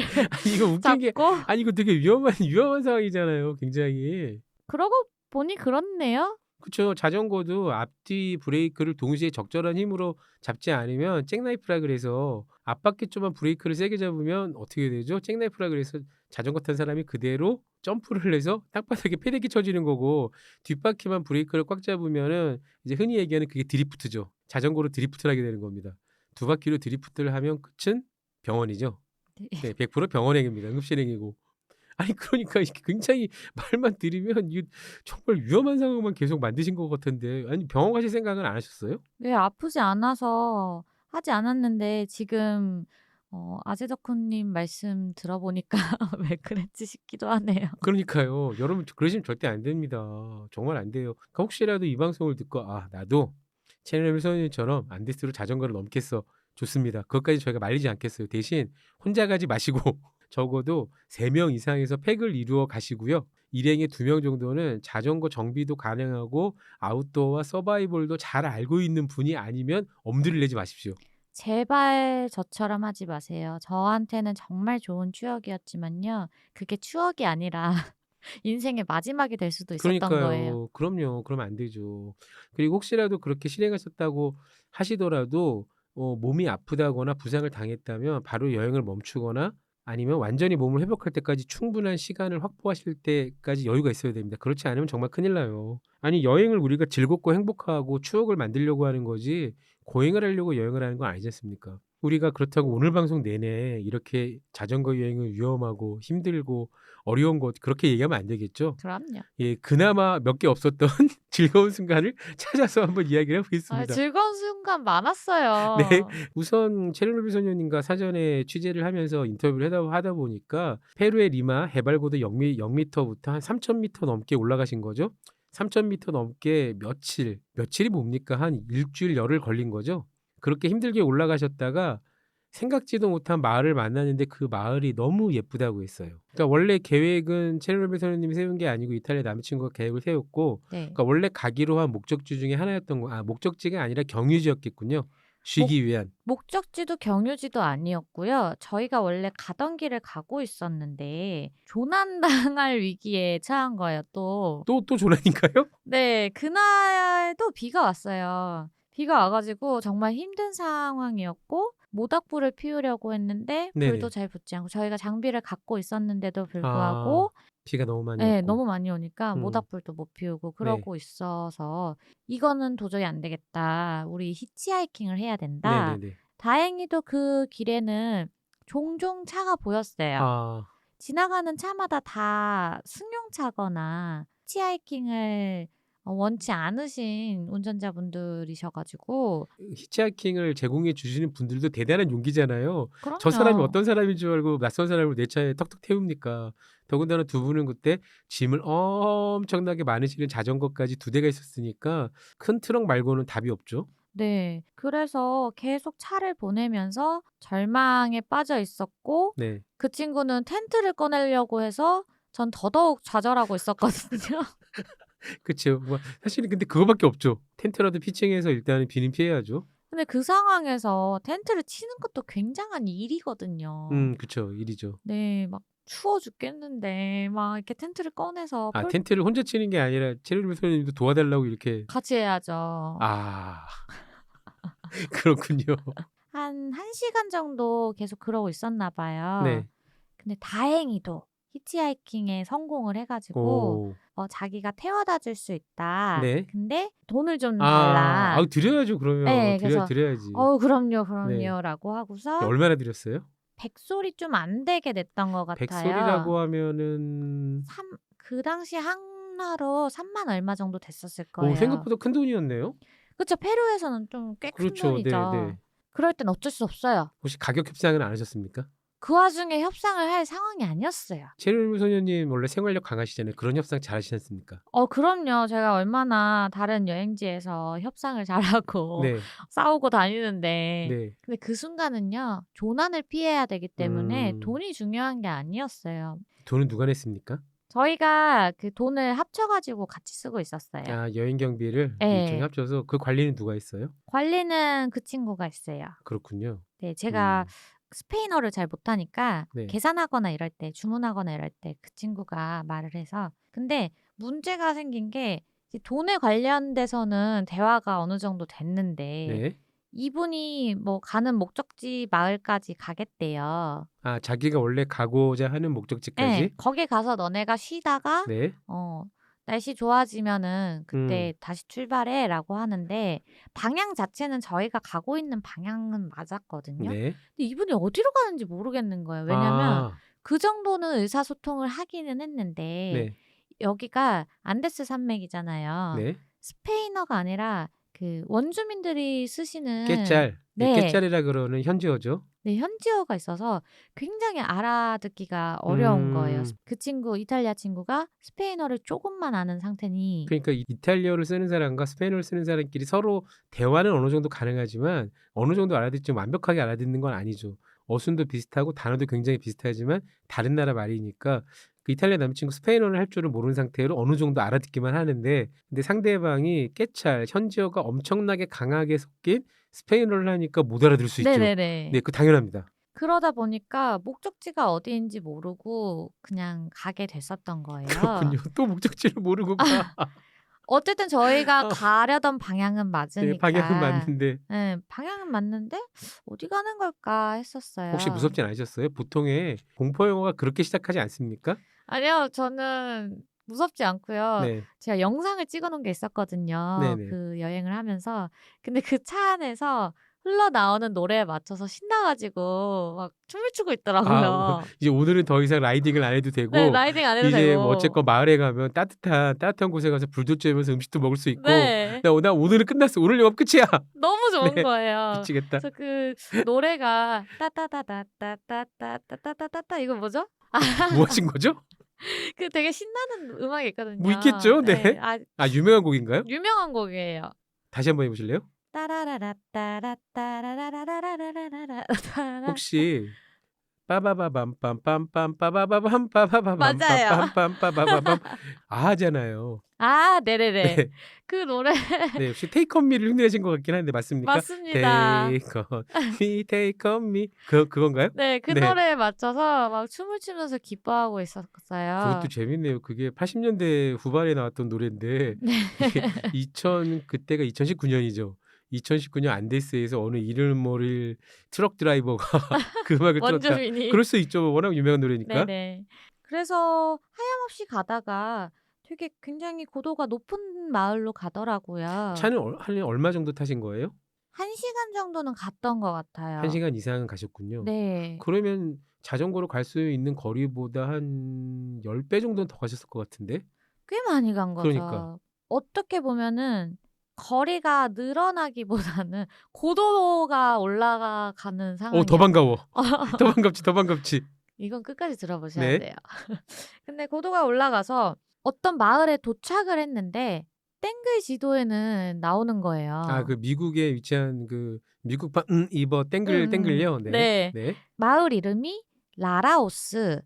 이거 웃긴 게, 잡고 아니 이거 되게 위험한 상황이잖아요, 굉장히. 그러고 보니 그렇네요. 그쵸. 자전거도 앞뒤 브레이크를 동시에 적절한 힘으로 잡지 않으면 잭나이프라 그래서 앞바퀴 쪽만 브레이크를 세게 잡으면 어떻게 되죠? 잭나이프라 그래서 자전거 탄 사람이 그대로 점프를 해서 땅바닥에 패대기 쳐지는 거고 뒷바퀴만 브레이크를 꽉 잡으면은 이제 흔히 얘기하는 그게 드리프트죠. 자전거로 드리프트를 하게 되는 겁니다. 두 바퀴로 드리프트를 하면 끝은 병원이죠. 네, 100% 병원행입니다. 응급실행이고. 아니 그러니까 이게 굉장히 말만 들으면 이거 정말 위험한 상황만 계속 만드신 것 같은데 아니 병원 가실 생각은 안 하셨어요? 왜 아프지 않아서 하지 않았는데 지금 아제덕후님 말씀 들어보니까 왜 그랬지 싶기도 하네요. 그러니까요. 여러분 그러시면 절대 안 됩니다. 정말 안 돼요. 그러니까 혹시라도 이 방송을 듣고 아 나도 채널 선생님처럼 안데스로 자전거를 넘겠어. 좋습니다. 그것까지 저희가 말리지 않겠어요. 대신 혼자 가지 마시고 적어도 3명 이상에서 팩을 이루어 가시고요. 일행의 2명 정도는 자전거 정비도 가능하고 아웃도어와 서바이벌도 잘 알고 있는 분이 아니면 엄두를 내지 마십시오. 제발 저처럼 하지 마세요. 저한테는 정말 좋은 추억이었지만요. 그게 추억이 아니라 인생의 마지막이 될 수도 있었던 거예요. 그럼요. 그러면 안 되죠. 그리고 혹시라도 그렇게 실행하셨다고 하시더라도 몸이 아프다거나 부상을 당했다면 바로 여행을 멈추거나 아니면 완전히 몸을 회복할 때까지 충분한 시간을 확보하실 때까지 여유가 있어야 됩니다. 그렇지 않으면 정말 큰일 나요. 아니 여행을 우리가 즐겁고 행복하고 추억을 만들려고 하는 거지 고행을 하려고 여행을 하는 건 아니지 않습니까? 우리가 그렇다고 오늘 방송 내내 이렇게 자전거 여행은 위험하고 힘들고 어려운 것 그렇게 얘기하면 안 되겠죠? 그럼요. 예, 그나마 몇 개 없었던 즐거운 순간을 찾아서 한번 이야기를 아, 해보겠습니다. 즐거운 순간 많았어요. 네, 우선 체르노빌 소녀님과 사전에 취재를 하면서 인터뷰를 하다 보니까 페루의 리마 해발고도 0m부터 한 3,000m 넘게 올라가신 거죠. 3,000m 넘게 며칠이 뭡니까? 한 일주일 열흘 걸린 거죠. 그렇게 힘들게 올라가셨다가 생각지도 못한 마을을 만났는데 그 마을이 너무 예쁘다고 했어요. 그러니까 원래 계획은 체르노빌 소녀님이 세운 게 아니고 이탈리아 남자친구가 계획을 세웠고 네. 그러니까 원래 가기로 한 목적지 중에 하나였던 거. 목적지가 아니라 경유지였겠군요. 쉬기 위한. 목적지도 경유지도 아니었고요. 저희가 원래 가던 길을 가고 있었는데 조난당할 위기에 처한 거예요, 또. 또 조난인가요? 네, 그날도 비가 왔어요. 비가 와가지고 정말 힘든 상황이었고 모닥불을 피우려고 했는데 네네. 불도 잘 붙지 않고 저희가 장비를 갖고 있었는데도 불구하고 비가 너무 많이 네, 왔고. 너무 많이 오니까 음. 모닥불도 못 피우고 그러고 있어서 이거는 도저히 안 되겠다. 우리 히치하이킹을 해야 된다. 네네네. 다행히도 그 길에는 종종 차가 보였어요. 아, 지나가는 차마다 다 승용차거나 히치하이킹을 원치 않으신 운전자분들이셔가지고 히치하이킹을 제공해 주시는 분들도 대단한 용기잖아요. 그럼요. 저 사람이 어떤 사람인 줄 알고 낯선 사람을 내 차에 턱턱 태웁니까? 더군다나 두 분은 그때 짐을 엄청나게 많이 실은 자전거까지 2대가 있었으니까 큰 트럭 말고는 답이 없죠. 네, 그래서 계속 차를 보내면서 절망에 빠져 있었고 네. 그 친구는 텐트를 꺼내려고 해서 전 더더욱 좌절하고 있었거든요. 그쵸. 뭐 사실은 근데 그거밖에 없죠. 텐트라도 피칭해서 일단은 비는 피해야죠. 근데 그 상황에서 텐트를 치는 것도 굉장한 일이거든요. 그쵸. 일이죠. 네, 막 추워 죽겠는데 막 이렇게 텐트를 꺼내서 텐트를 혼자 치는 게 아니라 체르노빌 소녀님도 도와달라고 이렇게. 같이 해야죠. 그렇군요. 한 1시간 정도 계속 그러고 있었나 봐요. 네. 근데 다행히도 히치하이킹에 성공을 해가지고 오. 자기가 태워다 줄 수 있다. 네. 근데 돈을 좀 달라. 드려야죠 그러면. 네, 그래서 드려야지. 그럼요 네. 라고 하고서 얼마나 드렸어요? 백솔이 좀 안 되게 냈던 것 같아요. 백솔이라고 하면은 그 당시 한화로 3만 얼마 정도 됐었을 거예요. 생각보다 큰 돈이었네요. 그렇죠. 페루에서는 좀 꽤 큰 그렇죠. 돈이죠. 네. 그럴 땐 어쩔 수 없어요. 혹시 가격 협상은 안 하셨습니까? 그 와중에 협상을 할 상황이 아니었어요. 체르노빌 소녀님 원래 생활력 강하시잖아요. 그런 협상 잘하시지 않습니까? 그럼요. 제가 얼마나 다른 여행지에서 협상을 잘하고 네. 싸우고 다니는데 네. 근데 그 순간은요. 조난을 피해야 되기 때문에 음. 돈이 중요한 게 아니었어요. 돈은 누가 냈습니까? 저희가 그 돈을 합쳐가지고 같이 쓰고 있었어요. 여행 경비를 네. 일종의 합쳐서 그 관리는 누가 했어요? 관리는 그 친구가 있어요. 그렇군요. 네, 제가 스페인어를 잘 못하니까 네. 계산하거나 이럴 때, 주문하거나 이럴 때 그 친구가 말을 해서 근데 문제가 생긴 게 이제 돈에 관련돼서는 대화가 어느 정도 됐는데 네. 이분이 뭐 가는 목적지 마을까지 가겠대요. 자기가 원래 가고자 하는 목적지까지? 네, 거기 가서 너네가 쉬다가 네. 날씨 좋아지면은 그때 다시 출발해라고 하는데 방향 자체는 저희가 가고 있는 방향은 맞았거든요. 네. 근데 이분이 어디로 가는지 모르겠는 거예요. 왜냐면 그 정도는 의사소통을 하기는 했는데 네. 여기가 안데스 산맥이잖아요. 네. 스페인어가 아니라 그 원주민들이 쓰시는 깨짤. 네. 깨짤이라 그러는 현지어죠. 네, 현지어가 있어서 굉장히 알아듣기가 어려운 거예요. 그 친구, 이탈리아 친구가 스페인어를 조금만 아는 상태니 그러니까 이탈리아어를 쓰는 사람과 스페인어를 쓰는 사람끼리 서로 대화는 어느 정도 가능하지만 어느 정도 알아듣지 완벽하게 알아듣는 건 아니죠. 어순도 비슷하고 단어도 굉장히 비슷하지만 다른 나라 말이니까 그 이탈리아 남친구 스페인어를 할 줄을 모르는 상태로 어느 정도 알아듣기만 하는데 근데 상대방이 깨찰 현지어가 엄청나게 강하게 섞인 스페인어를 하니까 못 알아들을 수 있죠. 네네네. 네, 그 당연합니다. 그러다 보니까 목적지가 어디인지 모르고 그냥 가게 됐었던 거예요. 그렇군요. 또 목적지를 모르고 가. 어쨌든 저희가 가려던 방향은 네, 맞으니까. 방향은 맞는데 네, 방향은 맞는데 어디 가는 걸까 했었어요. 혹시 무섭진 않으셨어요? 보통의 공포 영화가 그렇게 시작하지 않습니까? 아니요, 저는 무섭지 않고요. 네, 제가 영상을 찍어 놓은 게 있었거든요. 네네. 그 여행을 하면서. 근데 그 차 안에서 흘러나오는 노래에 맞춰서 신나가지고 막 춤을 추고 아, 있더라고요. 이제 오늘은 더 이상 라이딩을 안 해도 네, 되고 라이딩 안 해도 이제 되고. 뭐 어쨌건 마을에 가면 따뜻한 곳에 가서 불도 쬐면서 음식도 먹을 수 있고 네, 나 오늘은 끝났어. 오늘 영업 끝이야. 너무 좋은 네, 거예요. 미치겠다. 그래서 그 노래가 따따다다따따따따따따따 이거 뭐죠? 뭐 하신 거죠? 그 되게 신나는 음악이 있거든요. 뭐 있겠죠? 네. 네, 아, 아, 유명한 곡인가요? 유명한 곡이에요. 다시 한번 해보실래요? 따라라라따라따라라라라라라라라라. 혹시 빠바바밤빰빰빰 빠바바밤 빠바바밤 맞아요. 빰빰빰 빠바바밤 하잖아요. 아, 네네네. 네, 그 노래 네, 혹시 Take On Me를 흉내내신 것 같긴 한데 맞습니까? 맞습니다. Take On Me, Take On Me 그건가요? 네, 그 네, 노래에 맞춰서 막 춤을 추면서 기뻐하고 있었어요. 그것도 재밌네요. 그게 80년대 후반에 나왔던 노래인데 이게 2000 그때가 2019년이죠. 2019년 안데스에서 어느 이름 모를 트럭 드라이버가 그 음악을 틀었다. 원주민이. 그럴 수 있죠. 워낙 유명한 노래니까. 네네. 그래서 하염없이 가다가 되게 굉장히 고도가 높은 마을로 가더라고요. 차는 한 얼마 정도 타신 거예요? 1시간 정도는 갔던 것 같아요. 1시간 이상은 가셨군요. 네. 그러면 자전거로 갈 수 있는 거리보다 한 10배 정도는 더 가셨을 것 같은데? 꽤 많이 간 거죠. 그러니까. 어떻게 보면은 거리가 늘어나기보다는 고도가 올라가는 더 상황이었어요. 반가워. 더 반갑지, 더 반갑지. 이건 끝까지 들어보셔야 네. 돼요. 근데 고도가 올라가서 어떤 마을에 도착을 했는데 땡글 지도에는 나오는 거예요. 아, 그 미국에 위치한 그 미국판 이버 땡글요. 네. 네. 네. 마을 이름이 라라우스.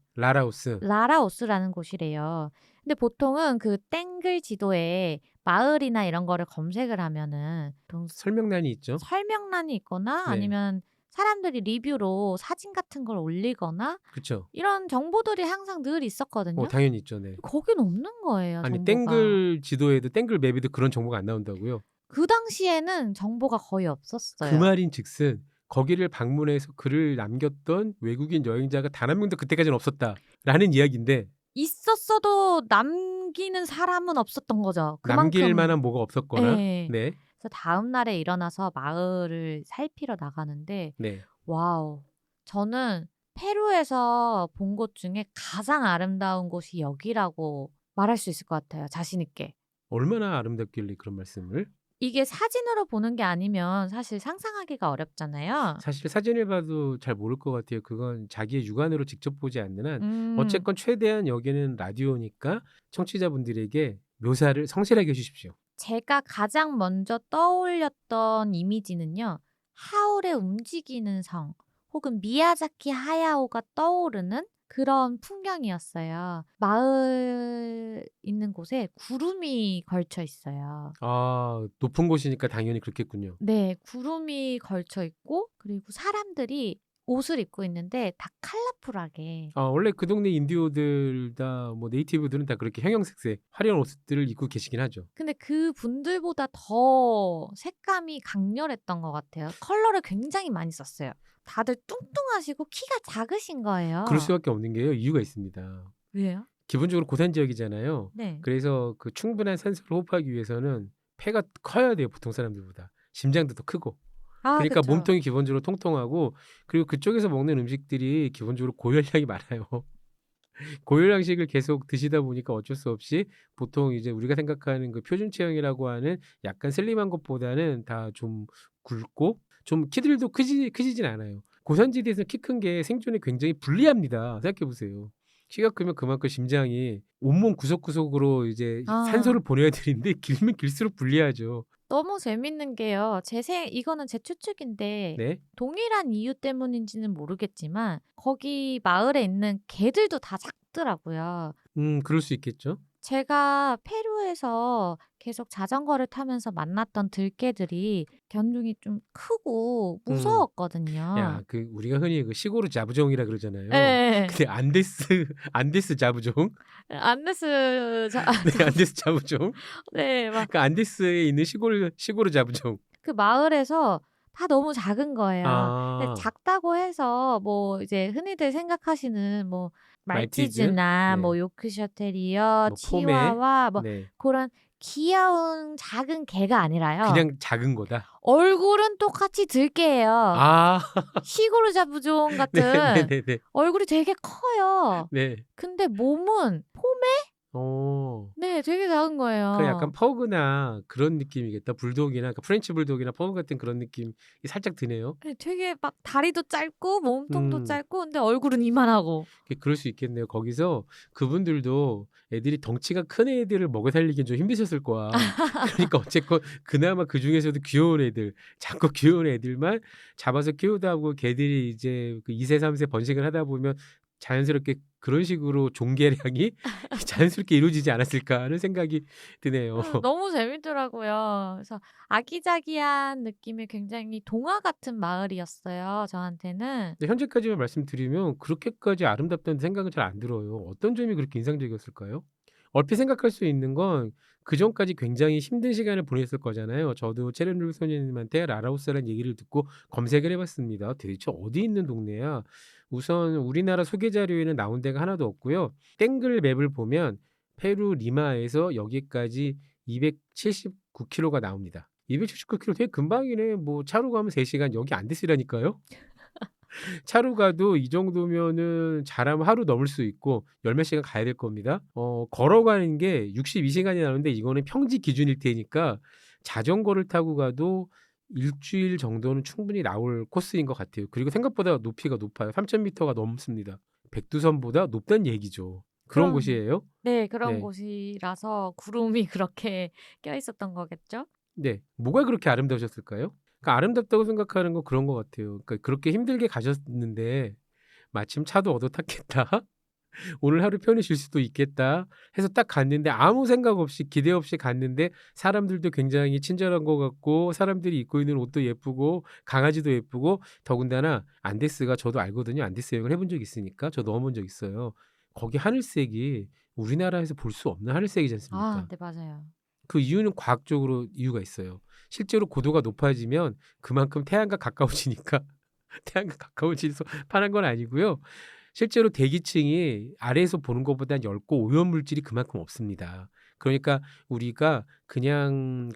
라라오스라는 곳이래요. 근데 보통은 그 땡글 지도에 마을이나 이런 거를 검색을 하면은 보통 설명란이 있죠. 설명란이 있거나 네. 아니면 사람들이 리뷰로 사진 같은 걸 올리거나 그렇죠. 이런 정보들이 항상 늘 있었거든요. 당연히 있죠. 네. 거긴 없는 거예요, 아니, 정보가. 땡글 지도에도 땡글 맵에도 그런 정보가 안 나온다고요? 그 당시에는 정보가 거의 없었어요. 그 말인즉슨 거기를 방문해서 글을 남겼던 외국인 여행자가 단 한 명도 그때까지는 없었다라는 이야기인데 있었어도 남기는 사람은 없었던 거죠. 남길 그만큼. 만한 뭐가 없었거나. 네. 네. 그래서 다음 날에 일어나서 마을을 살피러 나가는데 네. 와우. 저는 페루에서 본 곳 중에 가장 아름다운 곳이 여기라고 말할 수 있을 것 같아요. 자신 있게. 얼마나 아름답길래 그런 말씀을? 이게 사진으로 보는 게 아니면 사실 상상하기가 어렵잖아요. 사실 사진을 봐도 잘 모를 것 같아요. 그건 자기의 육안으로 직접 보지 않는 한 어쨌건 최대한 여기는 라디오니까 청취자분들에게 묘사를 성실하게 해주십시오. 제가 가장 먼저 떠올렸던 이미지는요. 하울의 움직이는 성 혹은 미야자키 하야오가 떠오르는 그런 풍경이었어요. 마을 있는 곳에 구름이 걸쳐 있어요. 아, 높은 곳이니까 당연히 그렇겠군요. 네, 구름이 걸쳐 있고 그리고 사람들이 옷을 입고 있는데 다 컬러풀하게. 원래 그 동네 인디오들 다 뭐 네이티브들은 다 그렇게 형형색색 화려한 옷들을 입고 계시긴 하죠. 근데 그 분들보다 더 색감이 강렬했던 것 같아요. 컬러를 굉장히 많이 썼어요. 다들 뚱뚱하시고 키가 작으신 거예요. 그럴 수밖에 없는 게요. 이유가 있습니다. 왜요? 기본적으로 고산 지역이잖아요. 네. 그래서 그 충분한 산소를 호흡하기 위해서는 폐가 커야 돼요. 보통 사람들보다. 심장도 더 크고. 그러니까 그쵸. 몸통이 기본적으로 통통하고 그리고 그쪽에서 먹는 음식들이 기본적으로 고열량이 많아요. 고열량식을 계속 드시다 보니까 어쩔 수 없이 보통 이제 우리가 생각하는 그 표준 체형이라고 하는 약간 슬림한 것보다는 다 좀 굵고 좀 키들도 크시진 않아요. 고산지대에서 키 큰 게 생존에 굉장히 불리합니다. 생각해 보세요. 키가 크면 그만큼 심장이 온몸 구석구석으로 이제 산소를 보내야 되는데 길면 길수록 불리하죠. 너무 재밌는 게요. 이거는 제 추측인데 네. 동일한 이유 때문인지는 모르겠지만 거기 마을에 있는 개들도 다 작더라고요. 그럴 수 있겠죠. 제가 페루에서 계속 자전거를 타면서 만났던 들개들이 견종이 좀 크고 음. 무서웠거든요. 야, 우리가 흔히 시골의 자부종이라 그러잖아요. 예. 근데 안데스 자부종? 안데스 네, 안데스 자부종. 네, 막 그 안데스에 있는 시골의 자부종. 그 마을에서 다 너무 작은 거예요. 근데 아, 작다고 해서 뭐 이제 흔히들 생각하시는 뭐 말티즈? 말티즈나 네. 뭐 요크셔 테리어, 뭐 포메? 치와와 뭐 네. 그런 귀여운 작은 개가 아니라요. 그냥 작은 거다. 얼굴은 똑같이 들개예요. 아, 시골의 자부종 네, 같은 네, 네, 얼굴이 되게 커요. 네. 근데 몸은 포메? 어. 네, 되게 작은 그 약간 거예요. 퍼그나 그런 느낌이겠다. 불독이나 프렌치 불독이나 퍼그 같은 그런 느낌이 살짝 드네요. 네, 되게 막 다리도 짧고 몸통도 음. 짧고 근데 얼굴은 이만하고. 그럴 수 있겠네요. 거기서 그분들도 애들이 덩치가 큰 애들을 먹여 살리긴 좀 힘드셨을 거야. 그러니까 어쨌건 그나마 그 중에서도 귀여운 애들, 작고 귀여운 애들만 잡아서 키우다 보고 걔들이 이제 2세, 3세 번식을 하다 보면 자연스럽게 그런 식으로 종계량이 자연스럽게 이루어지지 않았을까 하는 생각이 드네요. 너무 재밌더라고요. 그래서 아기자기한 느낌의 굉장히 동화 같은 마을이었어요, 저한테는. 근데 현재까지만 말씀드리면 그렇게까지 아름답다는 생각은 잘 안 들어요. 어떤 점이 그렇게 인상적이었을까요? 얼핏 생각할 수 있는 건 그전까지 굉장히 힘든 시간을 보냈을 거잖아요. 저도 체르노빌 소녀님한테 라라우스라는 얘기를 듣고 검색을 해봤습니다. 대체 어디 있는 동네야? 우선 우리나라 소개 자료에는 나온 데가 하나도 없고요. 땡글 맵을 보면 페루 리마에서 여기까지 279km가 나옵니다. 279km 되게 금방이네. 뭐 차로 가면 3시간, 여기 안 됐으라니까요. 차로 가도 이 정도면은 잘하면 하루 넘을 수 있고 열몇 시간 가야 될 겁니다. 걸어가는 게 62시간이 나오는데 이거는 평지 기준일 테니까 자전거를 타고 가도 일주일 정도는 충분히 나올 코스인 것 같아요. 그리고 생각보다 높이가 높아요. 3,000m가 넘습니다. 백두산보다 높다는 얘기죠. 그런 곳이에요. 네, 그런 네. 곳이라서 구름이 그렇게 껴있었던 거겠죠? 네. 뭐가 그렇게 아름다우셨을까요? 그러니까 아름답다고 생각하는 건 그런 것 같아요. 그러니까 그렇게 힘들게 가셨는데 마침 차도 얻어 탔겠다. 오늘 하루 편히 쉴 수도 있겠다 해서 딱 갔는데 아무 생각 없이 기대 없이 갔는데 사람들도 굉장히 친절한 것 같고 사람들이 입고 있는 옷도 예쁘고 강아지도 예쁘고 더군다나 안데스가 저도 알거든요. 안데스 여행을 해본 적 있으니까 저 넘어본 적 있어요. 거기 하늘색이 우리나라에서 볼 수 없는 하늘색이지 않습니까? 네, 맞아요. 그 이유는 과학적으로 이유가 있어요. 실제로 고도가 높아지면 그만큼 태양과 가까워지니까 태양과 가까워져서 파란 건 아니고요. 실제로 대기층이 아래에서 보는 것보다 얇고 오염물질이 그만큼 없습니다. 그러니까 우리가 그냥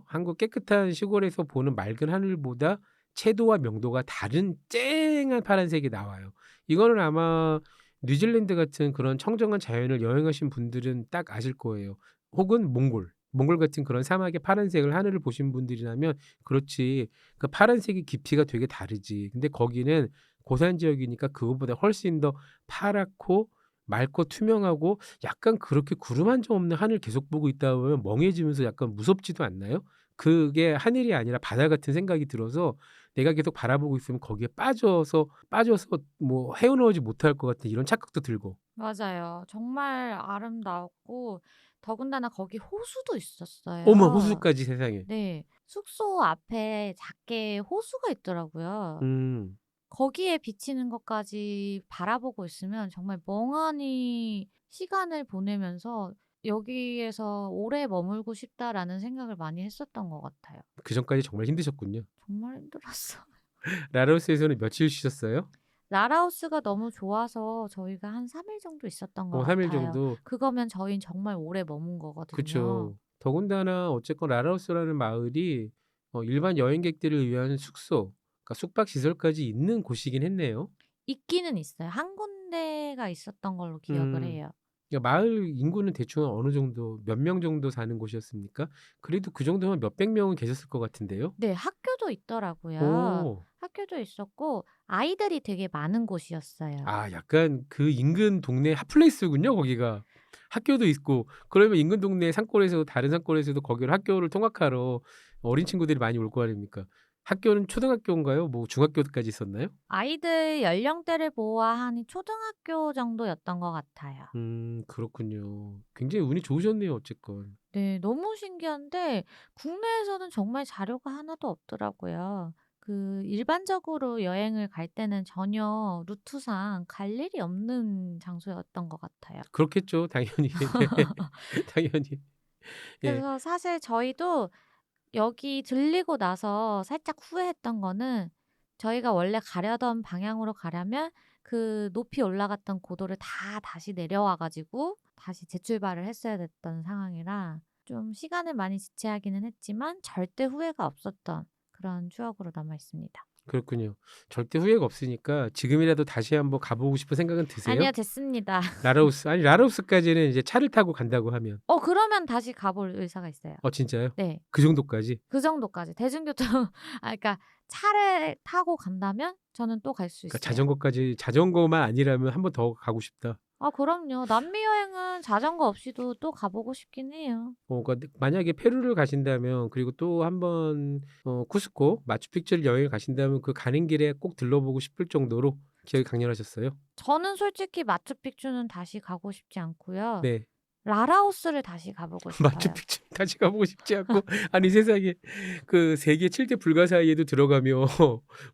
한국 깨끗한 시골에서 보는 맑은 하늘보다 채도와 명도가 다른 쨍한 파란색이 나와요. 이거는 아마 뉴질랜드 같은 그런 청정한 자연을 여행하신 분들은 딱 아실 거예요. 혹은 몽골 같은 그런 사막의 파란색을 하늘을 보신 분들이라면 그렇지 그 파란색의 깊이가 되게 다르지. 근데 거기는 고산 지역이니까 그것보다 훨씬 더 파랗고 맑고 투명하고 약간 그렇게 구름 한 점 없는 하늘 계속 보고 있다 보면 멍해지면서 약간 무섭지도 않나요? 그게 하늘이 아니라 바다 같은 생각이 들어서 내가 계속 바라보고 있으면 거기에 빠져서 뭐 헤어나오지 못할 것 같은 이런 착각도 들고. 맞아요. 정말 아름다웠고 더군다나 거기 호수도 있었어요. 어머, 호수까지 세상에. 네, 숙소 앞에 작게 호수가 있더라고요. 음. 거기에 비치는 것까지 바라보고 있으면 정말 멍하니 시간을 보내면서 여기에서 오래 머물고 싶다라는 생각을 많이 했었던 것 같아요. 그 전까지 정말 힘드셨군요. 정말 힘들었어요. 라오스에서는 며칠 쉬셨어요? 라라우스가 너무 좋아서 저희가 한 3일 정도 있었던 것 3일 같아요. 정도. 그거면 저희는 정말 오래 머문 거거든요. 그쵸. 더군다나 어쨌건 라오스라는 마을이 일반 여행객들을 위한 숙소, 그러니까 숙박 시설까지 있는 곳이긴 했네요. 있기는 있어요. 한 군데가 있었던 걸로 기억을 음. 해요. 그러니까 마을 인구는 대충 어느 정도 몇 명 정도 사는 곳이었습니까? 그래도 그 정도면 몇백 명은 계셨을 것 같은데요. 네, 학교도 있더라고요. 오. 학교도 있었고 아이들이 되게 많은 곳이었어요. 아, 약간 그 인근 동네 핫플레이스군요, 거기가. 학교도 있고 그러면 인근 동네 산골에서도 다른 산골에서도 거기를 학교를 통학하러 어린 친구들이 많이 올 거 아닙니까? 학교는 초등학교인가요? 뭐 중학교까지 있었나요? 아이들 연령대를 보아하니 초등학교 정도였던 것 같아요. 그렇군요. 굉장히 운이 좋으셨네요, 어쨌건. 네, 너무 신기한데 국내에서는 정말 자료가 하나도 없더라고요. 일반적으로 여행을 갈 때는 전혀 루트상 갈 일이 없는 장소였던 것 같아요. 그렇겠죠. 당연히. 네. 당연히. 예. 그래서 사실 저희도 여기 들리고 나서 살짝 후회했던 거는 저희가 원래 가려던 방향으로 가려면 그 높이 올라갔던 고도를 다 다시 내려와 가지고 다시 재출발을 했어야 됐던 상황이라 좀 시간을 많이 지체하기는 했지만 절대 후회가 없었던 그런 추억으로 남아 있습니다. 그렇군요. 절대 후회가 없으니까 지금이라도 다시 한번 가보고 싶은 생각은 드세요? 아니요, 됐습니다. 라라우스. 아니 라라우스까지는 이제 차를 타고 간다고 하면. 그러면 다시 가볼 의사가 있어요. 진짜요? 네. 그 정도까지? 그 정도까지. 대중교통 그러니까 차를 타고 간다면 저는 또 갈 수 그러니까 있어요. 자전거만 아니라면 한 번 더 가고 싶다. 그럼요. 남미 여행은 자전거 없이도 또 가보고 싶긴 해요. 그러니까 만약에 페루를 가신다면 그리고 또 한 번 쿠스코, 마추픽추를 여행을 가신다면 그 가는 길에 꼭 들러보고 싶을 정도로 기억이 강렬하셨어요? 저는 솔직히 마추픽추는 다시 가고 싶지 않고요. 네. 라라오스를 다시 가보고 싶어요. 마추픽추 다시 가보고 싶지 않고 아니 세상에 그 세계 7대 불가사의에도 들어가며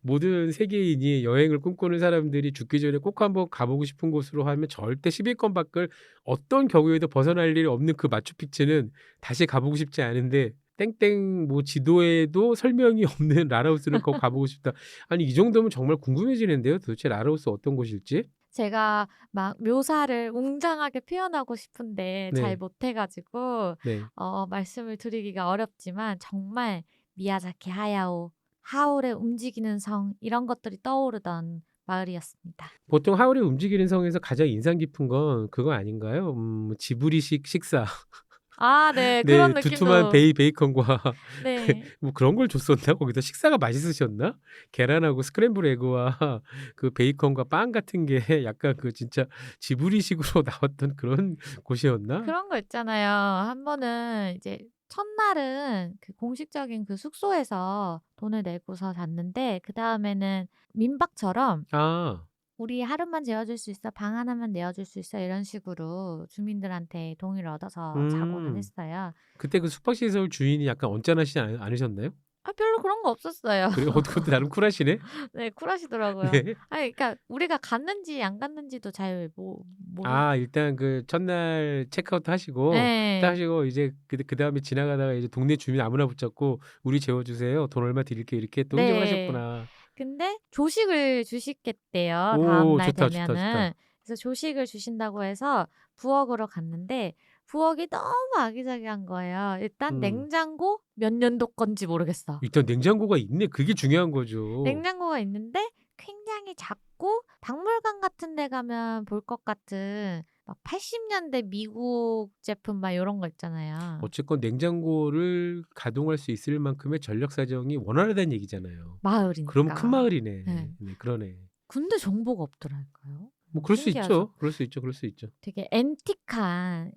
모든 세계인이 여행을 꿈꾸는 사람들이 죽기 전에 꼭 한번 가보고 싶은 곳으로 하면 절대 10위권 밖을 어떤 경우에도 벗어날 일이 없는 그 마추픽추는 다시 가보고 싶지 않은데 땡땡 뭐 지도에도 설명이 없는 라라우스는 꼭 가보고 싶다. 아니 이 정도면 정말 궁금해지는데요. 도대체 라라우스 어떤 곳일지? 제가 막 묘사를 웅장하게 표현하고 싶은데 네. 잘 못해가지고 네. 말씀을 드리기가 어렵지만 정말 미야자키 하야오, 하울의 움직이는 성 이런 것들이 떠오르던 마을이었습니다. 보통 하울의 움직이는 성에서 가장 인상 깊은 건 그거 아닌가요? 지브리식 식사. 네, 네, 그런 두툼한 느낌도. 베이컨과 네. 뭐 그런 걸 줬었나? 거기다 식사가 맛있으셨나? 계란하고 스크램블 에그와 그 베이컨과 빵 같은 게 약간 그 진짜 지브리식으로 나왔던 그런 곳이었나? 그런 거 있잖아요. 한 번은 이제 첫날은 그 공식적인 그 숙소에서 돈을 내고서 잤는데 그다음에는 민박처럼 아, 우리 하루만 재워줄 수 있어? 방 하나만 내어줄 수 있어? 이런 식으로 주민들한테 동의를 얻어서 자고는 음. 했어요. 그때 그 숙박시설 주인이 약간 언짢으시지 않으셨나요? 별로 그런 거 없었어요. 그래요? 그것도 나름 쿨하시네? 네, 쿨하시더라고요. 네. 그러니까 우리가 갔는지 안 갔는지도 잘 일단 그 첫날 체크아웃 하시고 네. 딱 하시고 이제 그 다음에 지나가다가 이제 동네 주민 아무나 붙잡고 우리 재워주세요. 돈 얼마 드릴게요. 이렇게 또 흥정을 네. 하셨구나. 근데 조식을 주시겠대요. 오, 다음 날 좋다, 되면은. 좋다, 좋다. 그래서 조식을 주신다고 해서 부엌으로 갔는데 부엌이 너무 아기자기한 거예요. 일단 음. 냉장고 몇 년도 건지 모르겠어. 일단 냉장고가 있네. 그게 중요한 거죠. 냉장고가 있는데 굉장히 작고 박물관 같은 데 가면 볼 것 같은 막 80년대 미국 제품 막 이런 거 있잖아요. 어쨌건 냉장고를 가동할 수 있을 만큼의 전력 사정이 원활하다는 얘기잖아요. 마을이니까. 그럼 큰 마을이네. 네. 네, 그러네. 근데 정보가 없더라고요. 뭐 그럴 수 신기하죠? 있죠. 그럴 수 있죠. 그럴 수 있죠. 되게 앤틱한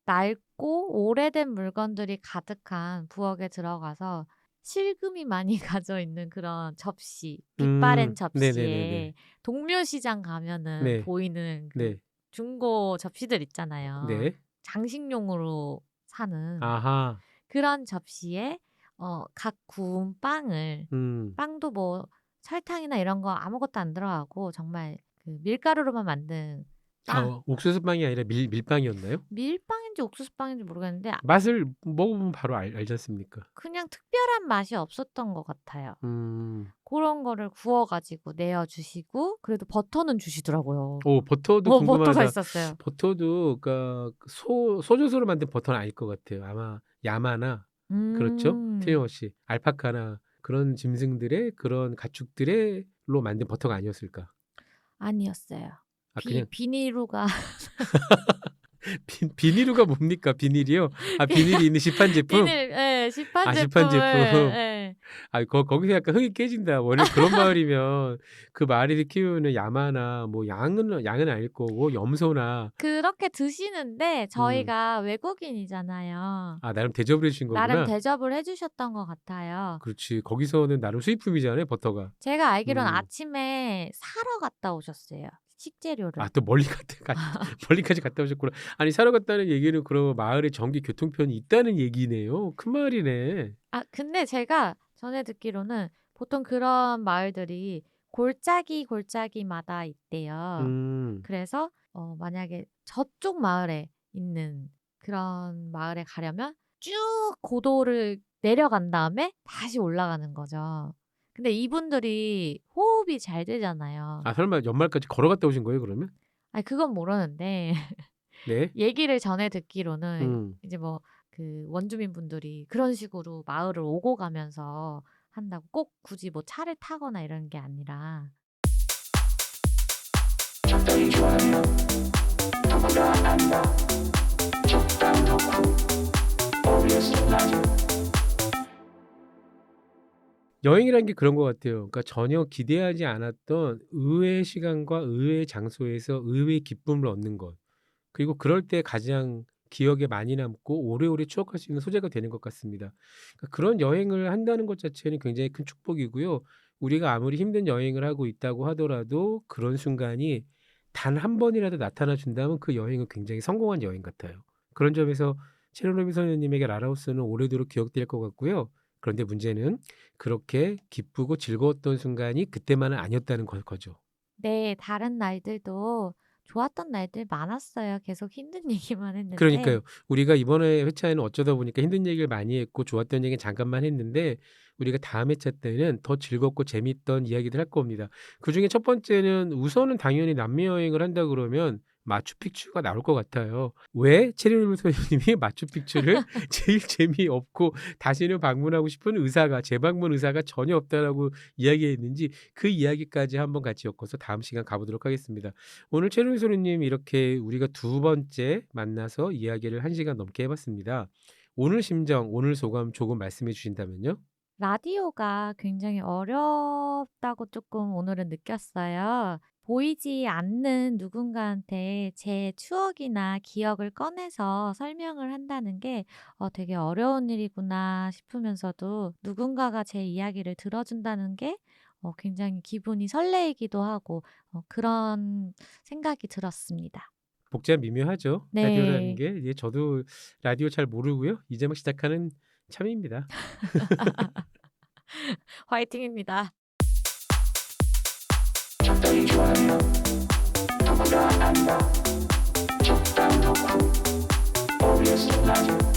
낡고 오래된 물건들이 가득한 부엌에 들어가서 실금이 많이 가져 있는 그런 접시, 빛바랜 접시에 네네네네. 동묘시장 가면은 네. 보이는 그 네. 중고 접시들 있잖아요. 네. 장식용으로 사는 아하. 그런 접시에 각 구운 빵을 음. 빵도 뭐 설탕이나 이런 거 아무것도 안 들어가고 정말 그 밀가루로만 만든 빵. 옥수수빵이 아니라 밀빵이었나요? 밀빵인지 옥수수빵인지 모르겠는데 맛을 먹어보면 바로 알지 않습니까? 그냥 특별한 맛이 없었던 것 같아요. 그런 거를 구워가지고 내어주시고 그래도 버터는 주시더라고요. 버터도 버터가 궁금하다. 있었어요. 버터도 그러니까 소젖으로 만든 버터는 아닐 것 같아요. 아마 야마나 그렇죠? 틀림없이 알파카나 그런 짐승들의 그런 가축들로 만든 버터가 아니었을까? 아니었어요. 그냥 비닐루가 비닐루가 뭡니까? 비닐이요? 비닐이 있는 시판 제품? 시판 시판 제품을 제품. 거기서 약간 흥이 깨진다. 원래 그런 마을이면 그 마을에서 키우는 야마나 뭐 양은 아닐 거고 염소나 그렇게 드시는데 음. 저희가 외국인이잖아요. 나름 대접을 해주신 나름 거구나. 대접을 해주셨던 것 같아요. 그렇지. 거기서는 나름 수입품이잖아요, 버터가. 제가 알기로는 음. 아침에 사러 갔다 오셨어요. 식재료를. 또 멀리까지 갔다 오셨구나. 아니 사러 갔다는 얘기는 그럼 마을에 전기 교통편이 있다는 얘기네요. 큰 마을이네. 근데 제가 전에 듣기로는 보통 그런 마을들이 골짜기마다 있대요. 그래서 만약에 저쪽 마을에 있는 그런 마을에 가려면 쭉 고도를 내려간 다음에 다시 올라가는 거죠. 근데 이분들이 호흡이 잘 되잖아요. 설마 연말까지 걸어갔다 오신 거예요, 그러면? 그건 모르는데 네. 얘기를 전에 듣기로는 음. 이제 뭐 그 원주민분들이 그런 식으로 마을을 오고 가면서 한다고 꼭 굳이 뭐 차를 타거나 이런 게 아니라. 적당히 좋아요. 누구나 안다. 적당 덕후. OBS 라디오. 여행이라는 게 그런 것 같아요. 그러니까 전혀 기대하지 않았던 의외의 시간과 의외의 장소에서 의외의 기쁨을 얻는 것. 그리고 그럴 때 가장 기억에 많이 남고 오래오래 추억할 수 있는 소재가 되는 것 같습니다. 그러니까 그런 여행을 한다는 것 자체는 굉장히 큰 축복이고요. 우리가 아무리 힘든 여행을 하고 있다고 하더라도 그런 순간이 단 한 번이라도 나타나 준다면 그 여행은 굉장히 성공한 여행 같아요. 그런 점에서 체르노빌 소녀님에게 라라오스는 오래도록 기억될 것 같고요. 그런데 문제는 그렇게 기쁘고 즐거웠던 순간이 그때만은 아니었다는 거죠. 네, 다른 날들도 좋았던 날들 많았어요. 계속 힘든 얘기만 했는데. 그러니까요. 우리가 이번에 회차에는 어쩌다 보니까 힘든 얘기를 많이 했고 좋았던 얘기는 잠깐만 했는데 우리가 다음 회차 때는 더 즐겁고 재밌던 이야기들 할 겁니다. 그중에 첫 번째는 우선은 당연히 남미 여행을 한다 그러면 마추픽추가 나올 것 같아요. 왜 체리노빌 소녀님이 마추픽추를 제일 재미없고 다시는 방문하고 싶은 재방문 의사가 전혀 없다라고 이야기했는지 그 이야기까지 한번 같이 엮어서 다음 시간 가보도록 하겠습니다. 오늘 체리노빌 소녀님 이렇게 우리가 두 번째 만나서 이야기를 1시간 넘게 해봤습니다. 오늘 심정, 오늘 소감 조금 말씀해 주신다면요? 라디오가 굉장히 어렵다고 조금 오늘은 느꼈어요. 보이지 않는 누군가한테 제 추억이나 기억을 꺼내서 설명을 한다는 게 되게 어려운 일이구나 싶으면서도 누군가가 제 이야기를 들어준다는 게 굉장히 기분이 설레이기도 하고 그런 생각이 들었습니다. 복잡 미묘하죠. 네. 라디오라는 게 저도 라디오 잘 모르고요. 이제 막 시작하는 참입니다. 화이팅입니다. 적당히 좋아요. 누구나 안다. 적당 덕후. OBS 라디오.